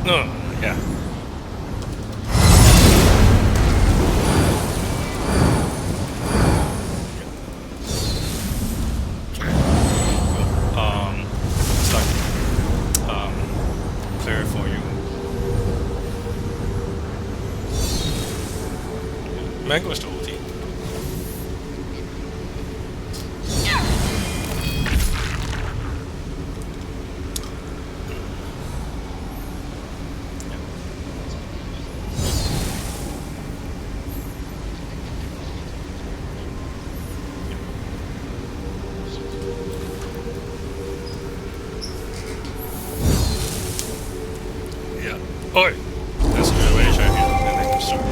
Speaker 2: no, yeah. It's like clear for you. Mango is the OT. Yeah. Oh, that's a good way to try here, and then start.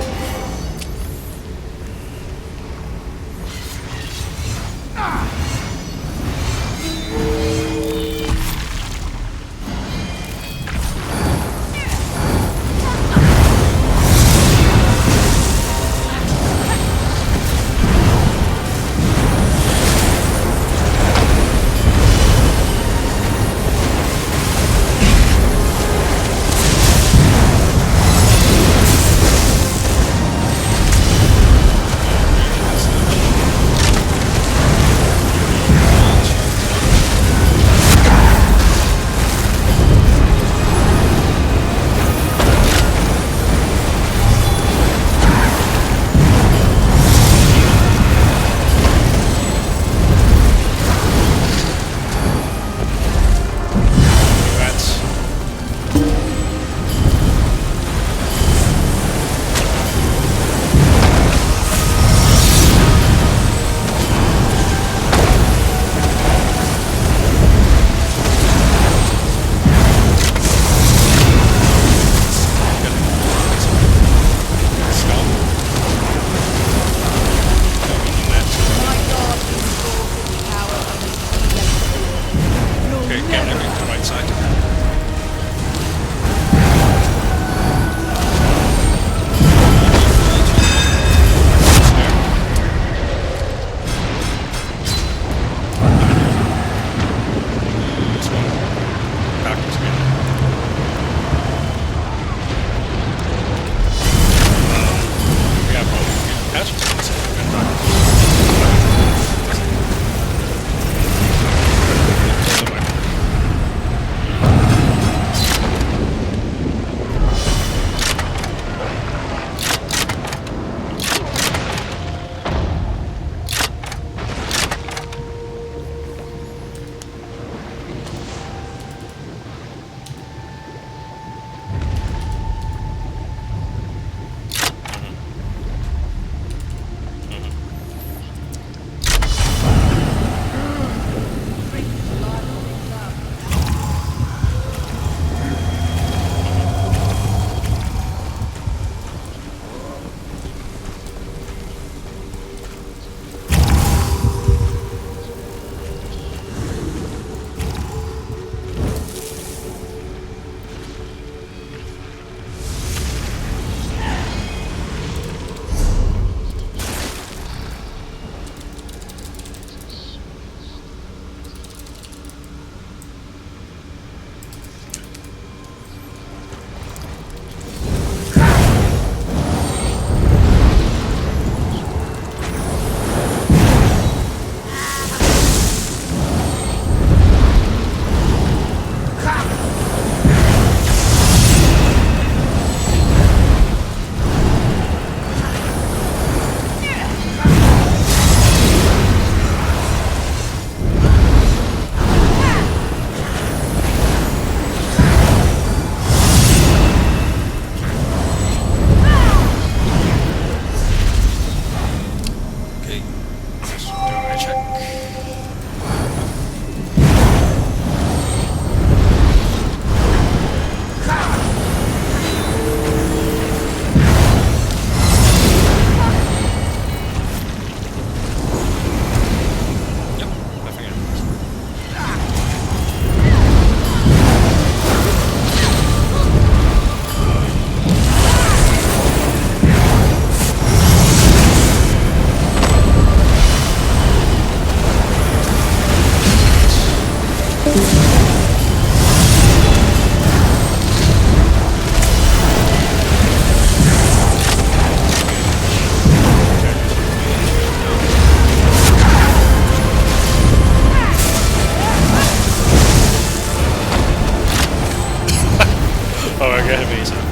Speaker 2: get a base up.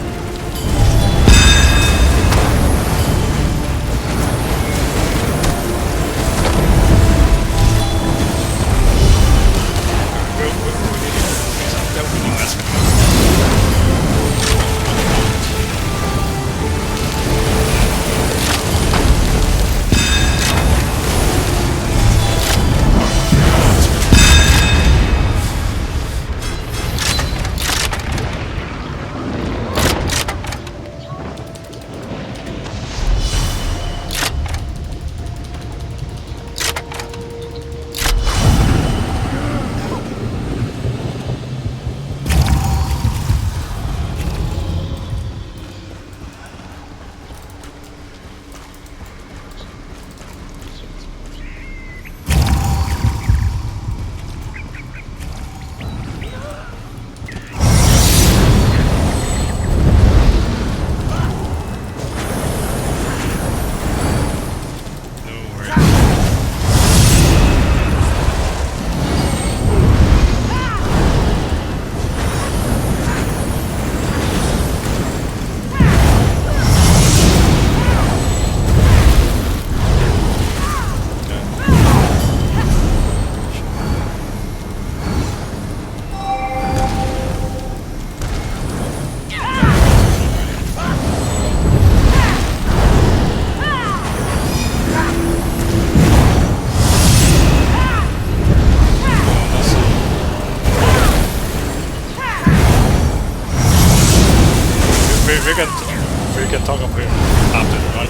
Speaker 2: We can talk up here after the run.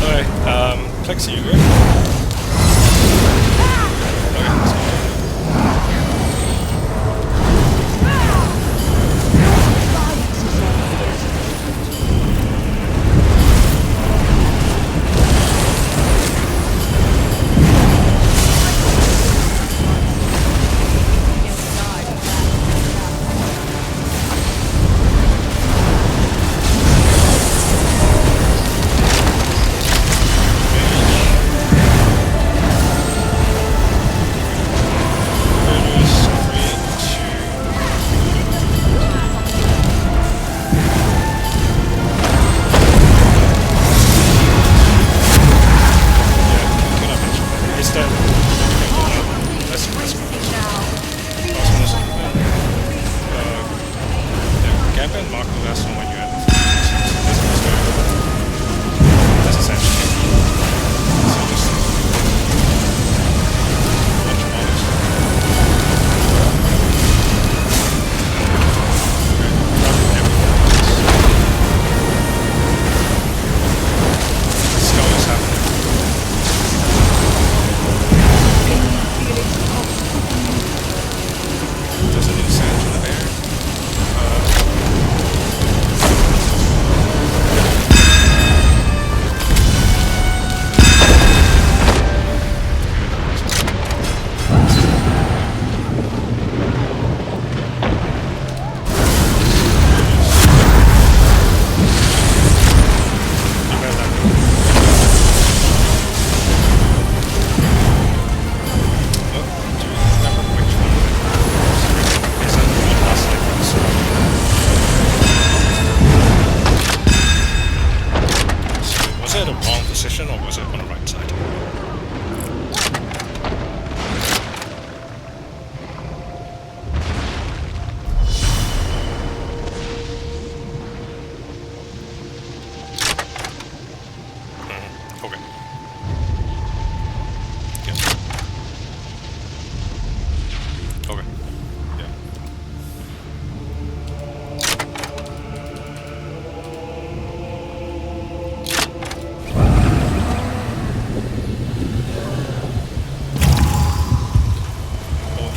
Speaker 2: Alright, Plexi, you good? Okay, let's go.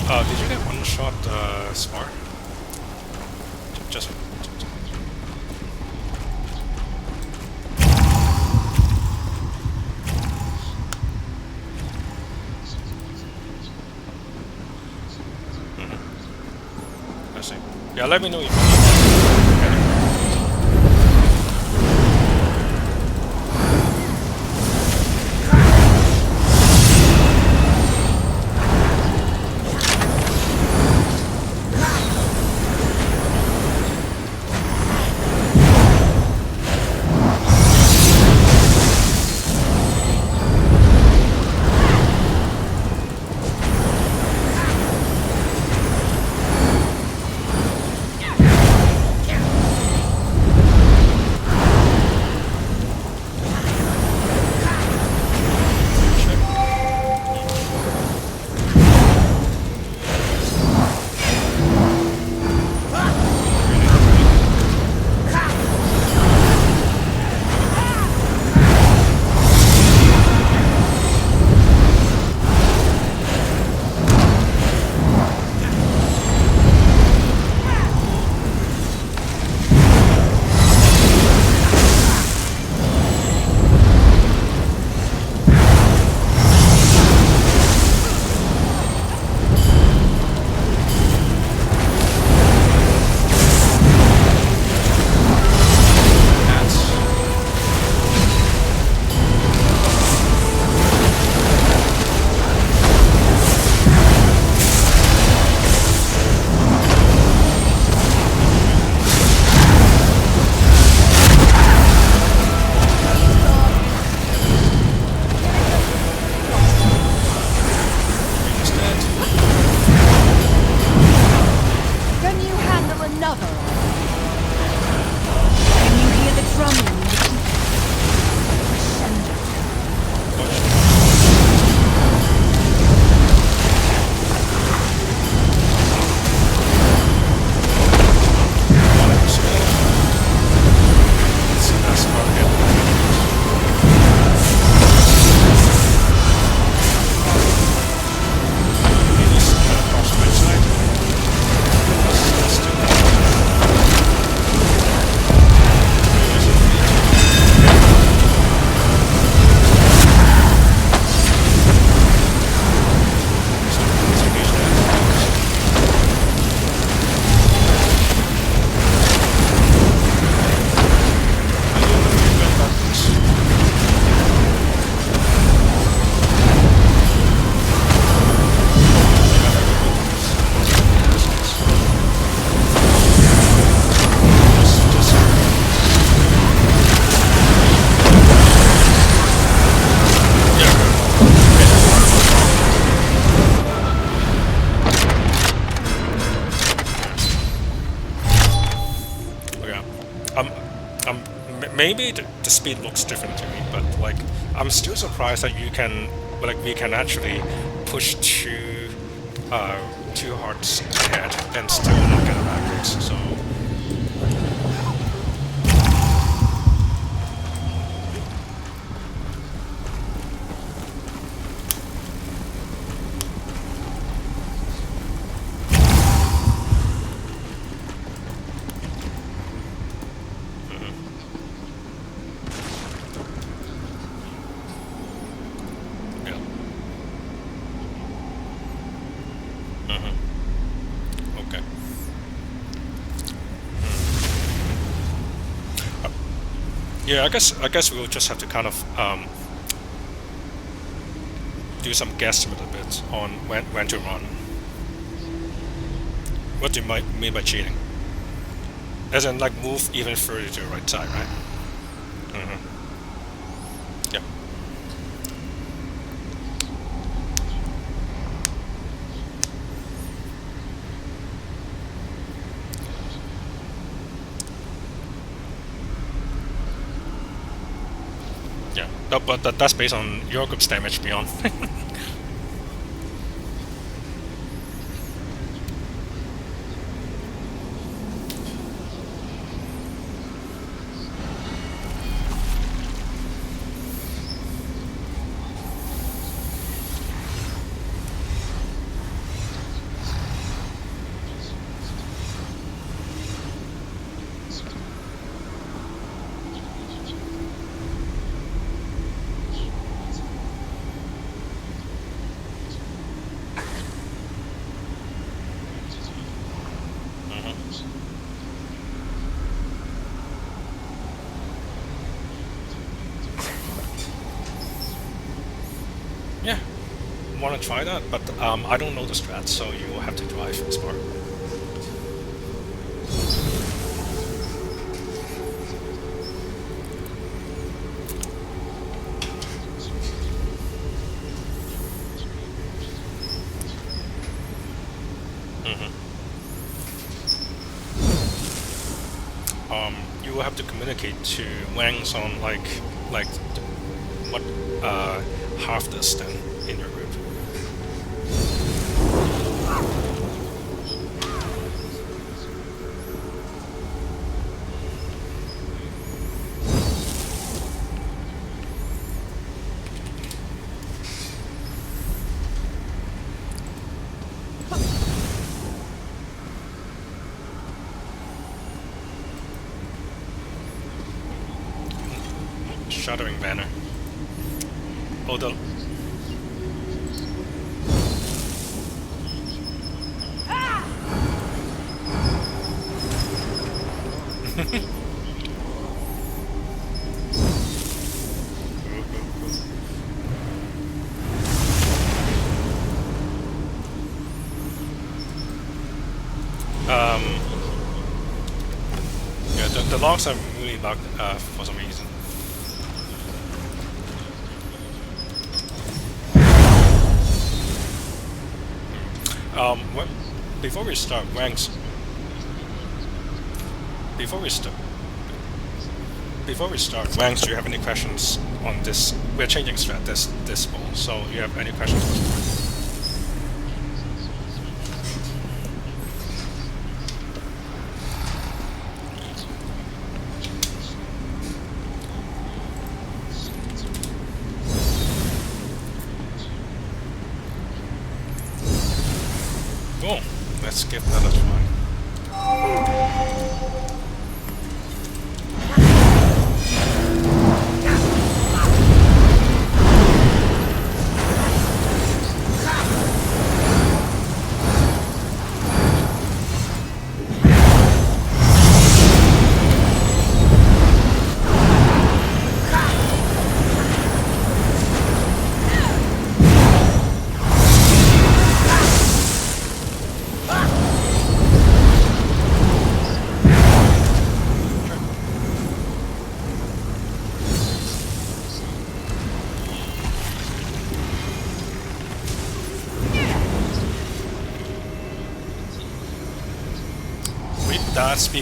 Speaker 2: Did you get one shot Spar? Just I see. Yeah, let me know if you need. Maybe the speed looks different to me, but like I'm still surprised that you can, like we can actually push two hearts ahead and still not get a backwards. So. Yeah, I guess we'll just have to kind of do some guesstimate a bit on when to run. What do you mean by cheating? As in, like, move even further to the right side, right? Yeah. Yeah, no, but that's based on your group's damage beyond. Yeah, want to try that, but I don't know the strat, so you will have to drive this part. You will have to communicate to Wang's on like what half this then in your group. Shuddering banner. Hold on. Yeah, the logs are really bugged for some reason. Before we start, Wangs. Before we start, Wangs, do you have any questions on this? We're changing strat this ball, so you have any questions? Cool. Let's give that a try.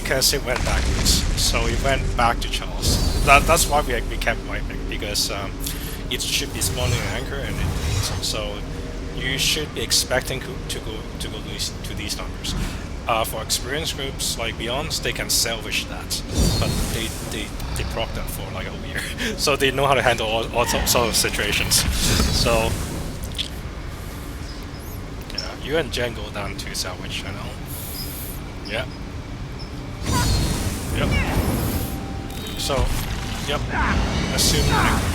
Speaker 2: because it went backwards. So it went back to Chalice. That's why we kept wiping, because it should be spawning an anchor and it didn't. So you should be expecting to go to these numbers. For experienced groups like Beyonds, they can salvage that, but they proc that for like a year, so they know how to handle all sorts of situations. So yeah, you and Jen go down to salvage channel. Yeah. Yep. So, yep. Assume anchor.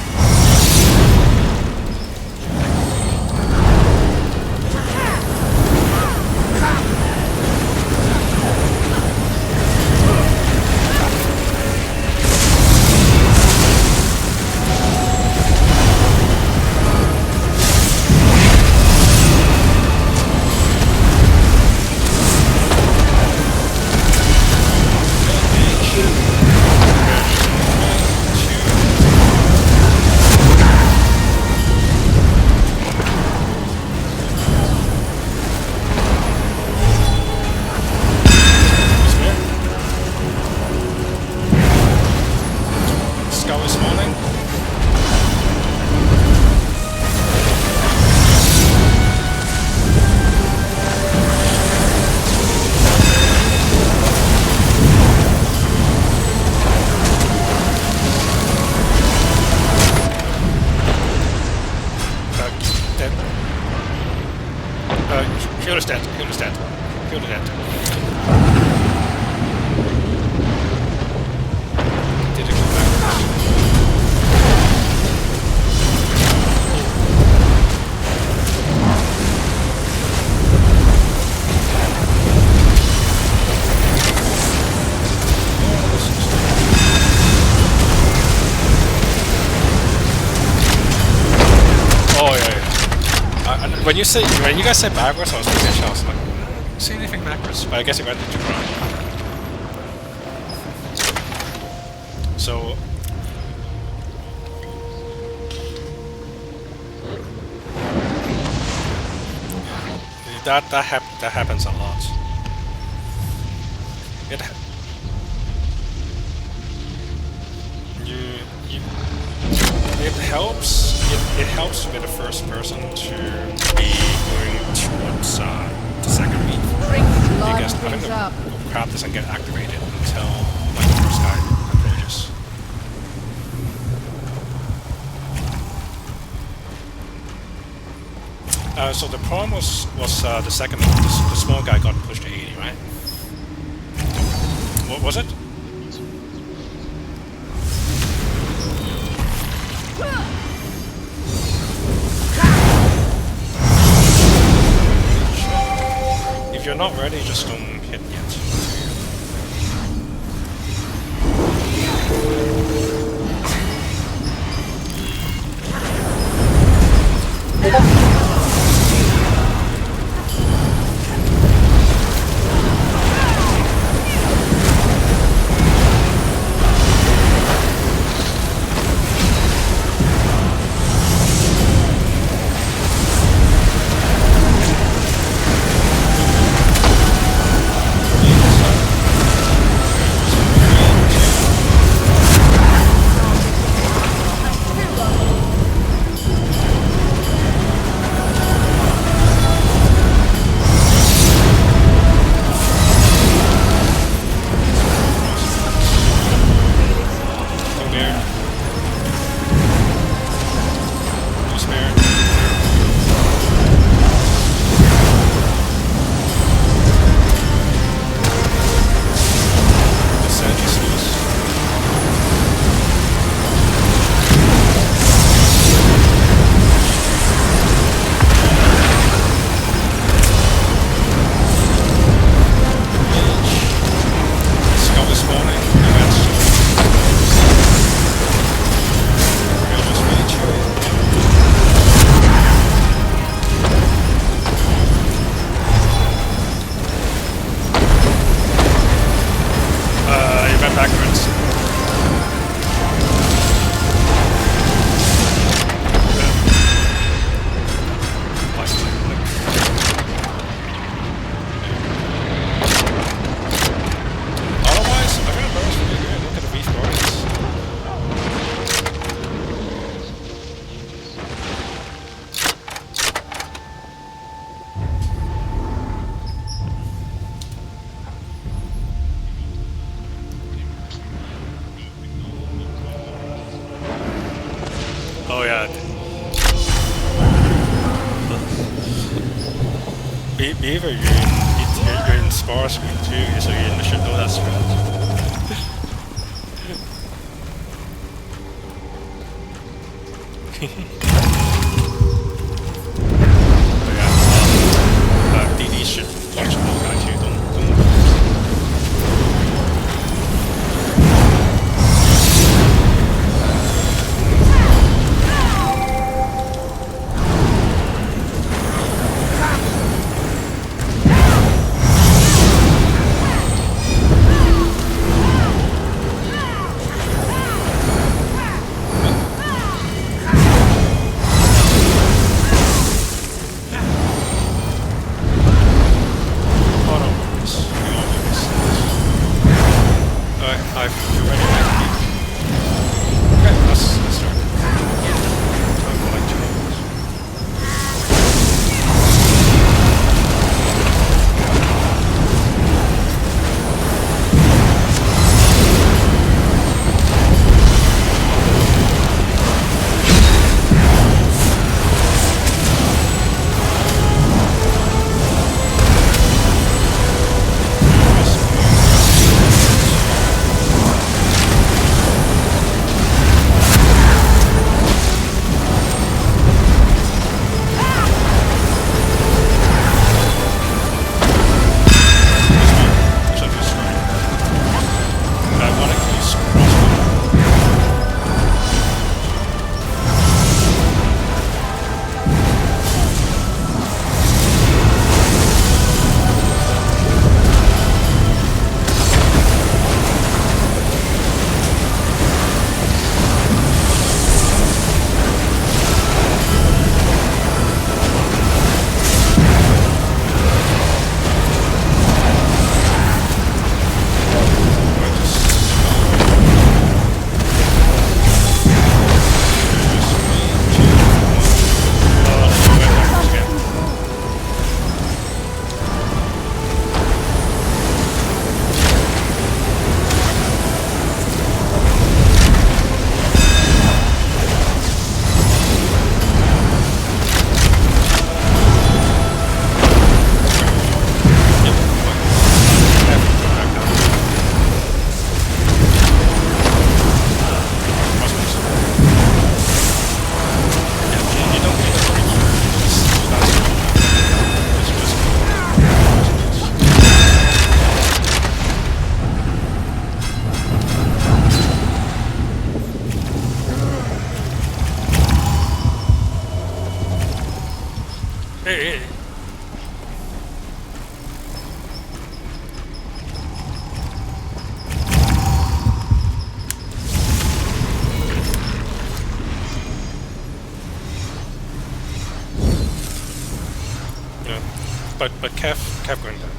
Speaker 2: When you guys said backwards, I was looking at Chalice. Like, I don't see anything backwards, but I guess it went into Prog. So that happens a lot. It helps with the first person to be going towards the second reef, because I think the crab doesn't get activated until like the first guy approaches. So the problem was the second one. The small guy got pushed to 80, right? What was it? If you're not ready, just don't hit yet. Beaver, you're in spar screen too, so you should know that script. But yeah, DD should launch a little guy too. Don't. Hey. Yeah, but Kev going down.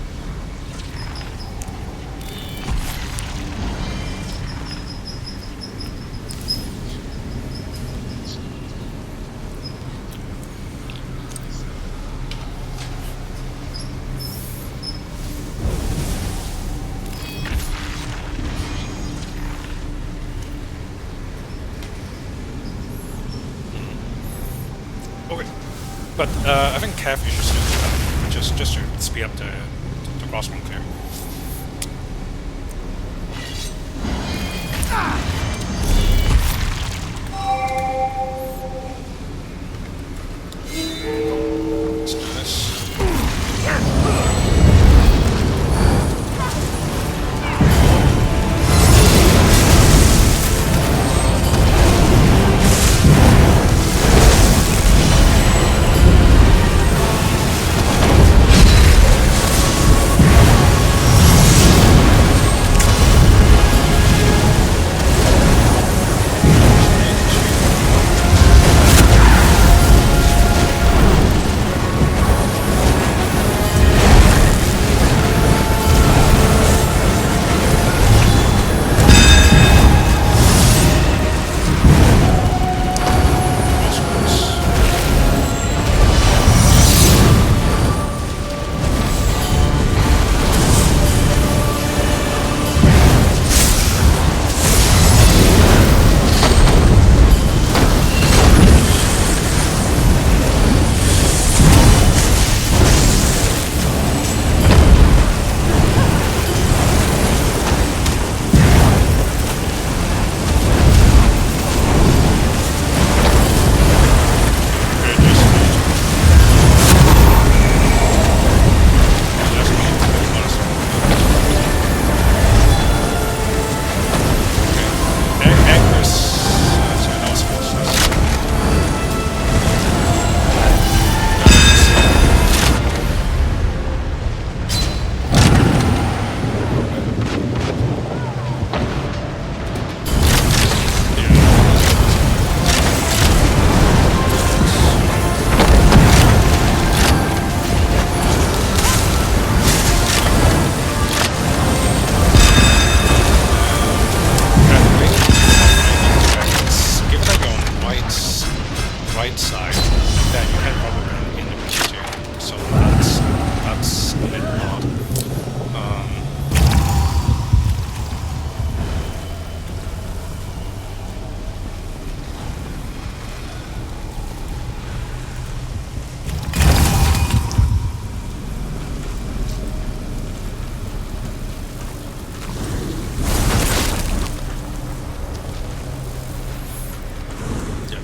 Speaker 2: Okay, but I think Kev you should still do that, just to speed up the crossbones clear. Let's do this.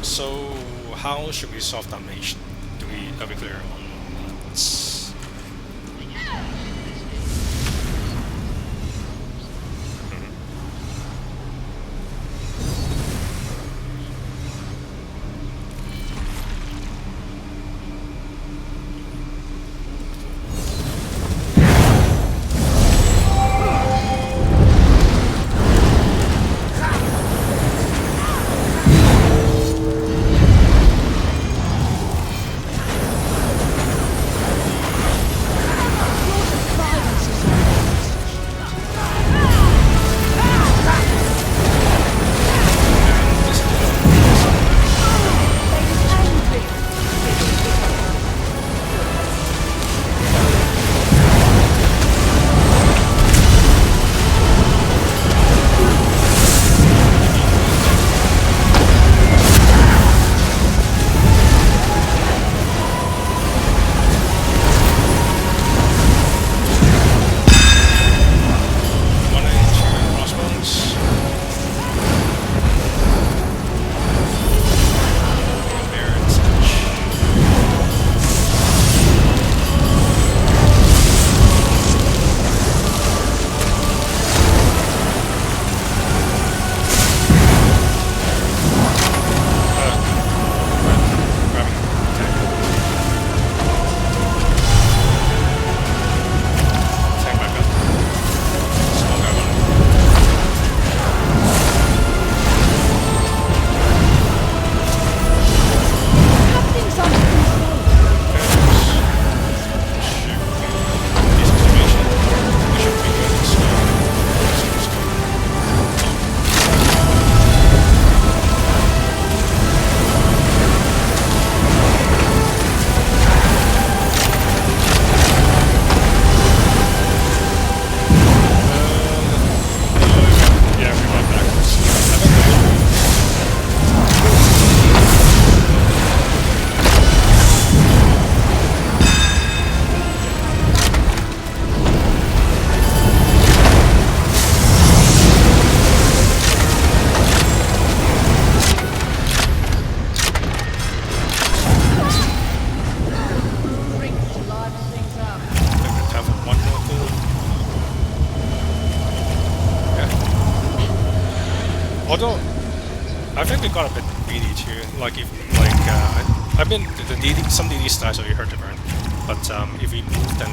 Speaker 2: So how should we solve that mission? Are we clear on what's... Although, I think we got a bit greedy too. Like if, I mean, some DD styles are really hard to burn, but if we move, then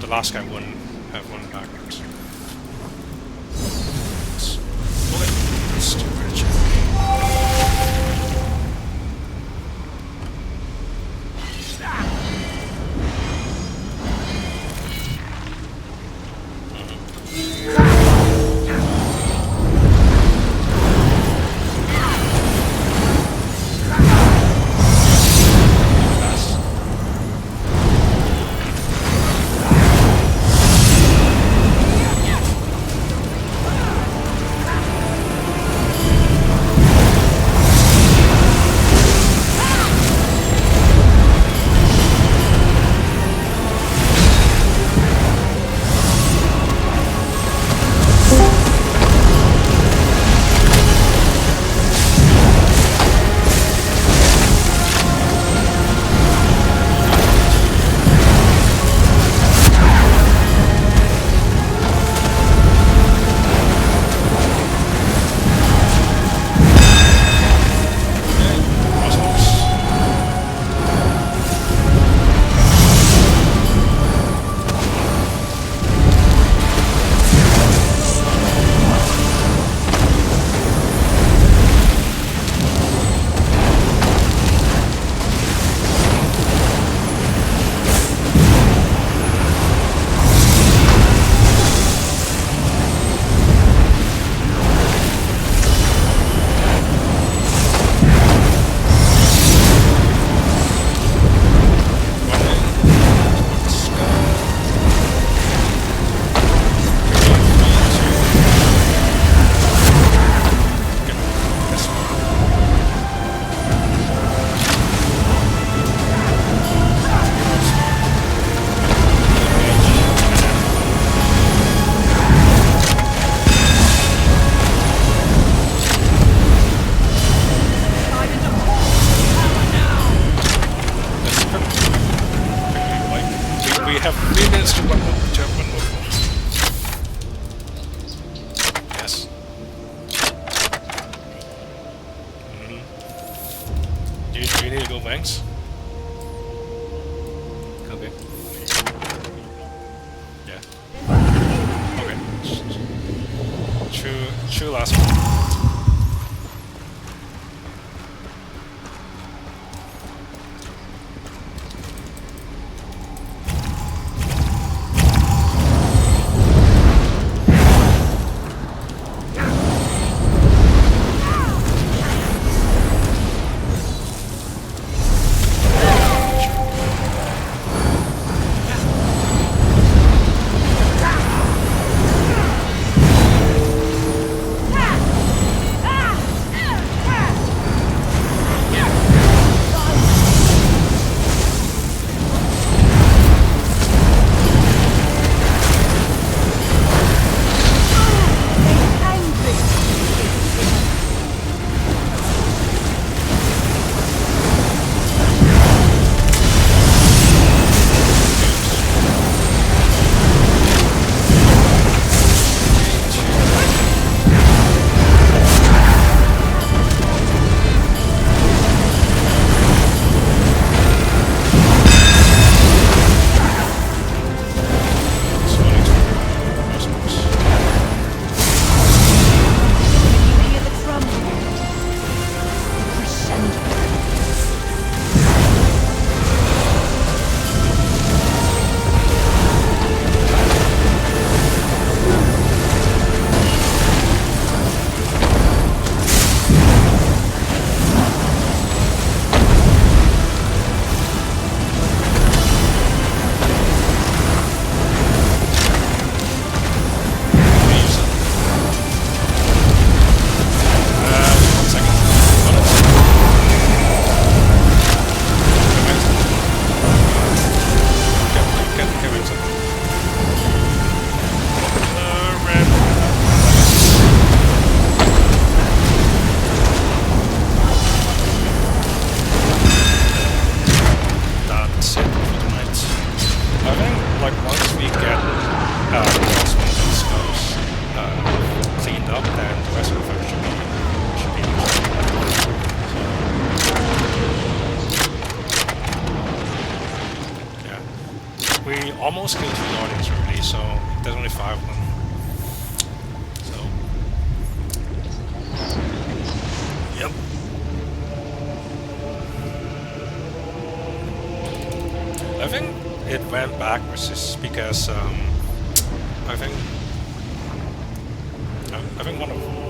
Speaker 2: the last guy wouldn't have one backwards. Let's do it. wings. Okay. Yeah. Okay. True last one. Almost killed 2 audience already, so there's only 5 of them. So, yep. I think it went backwards just because I think one of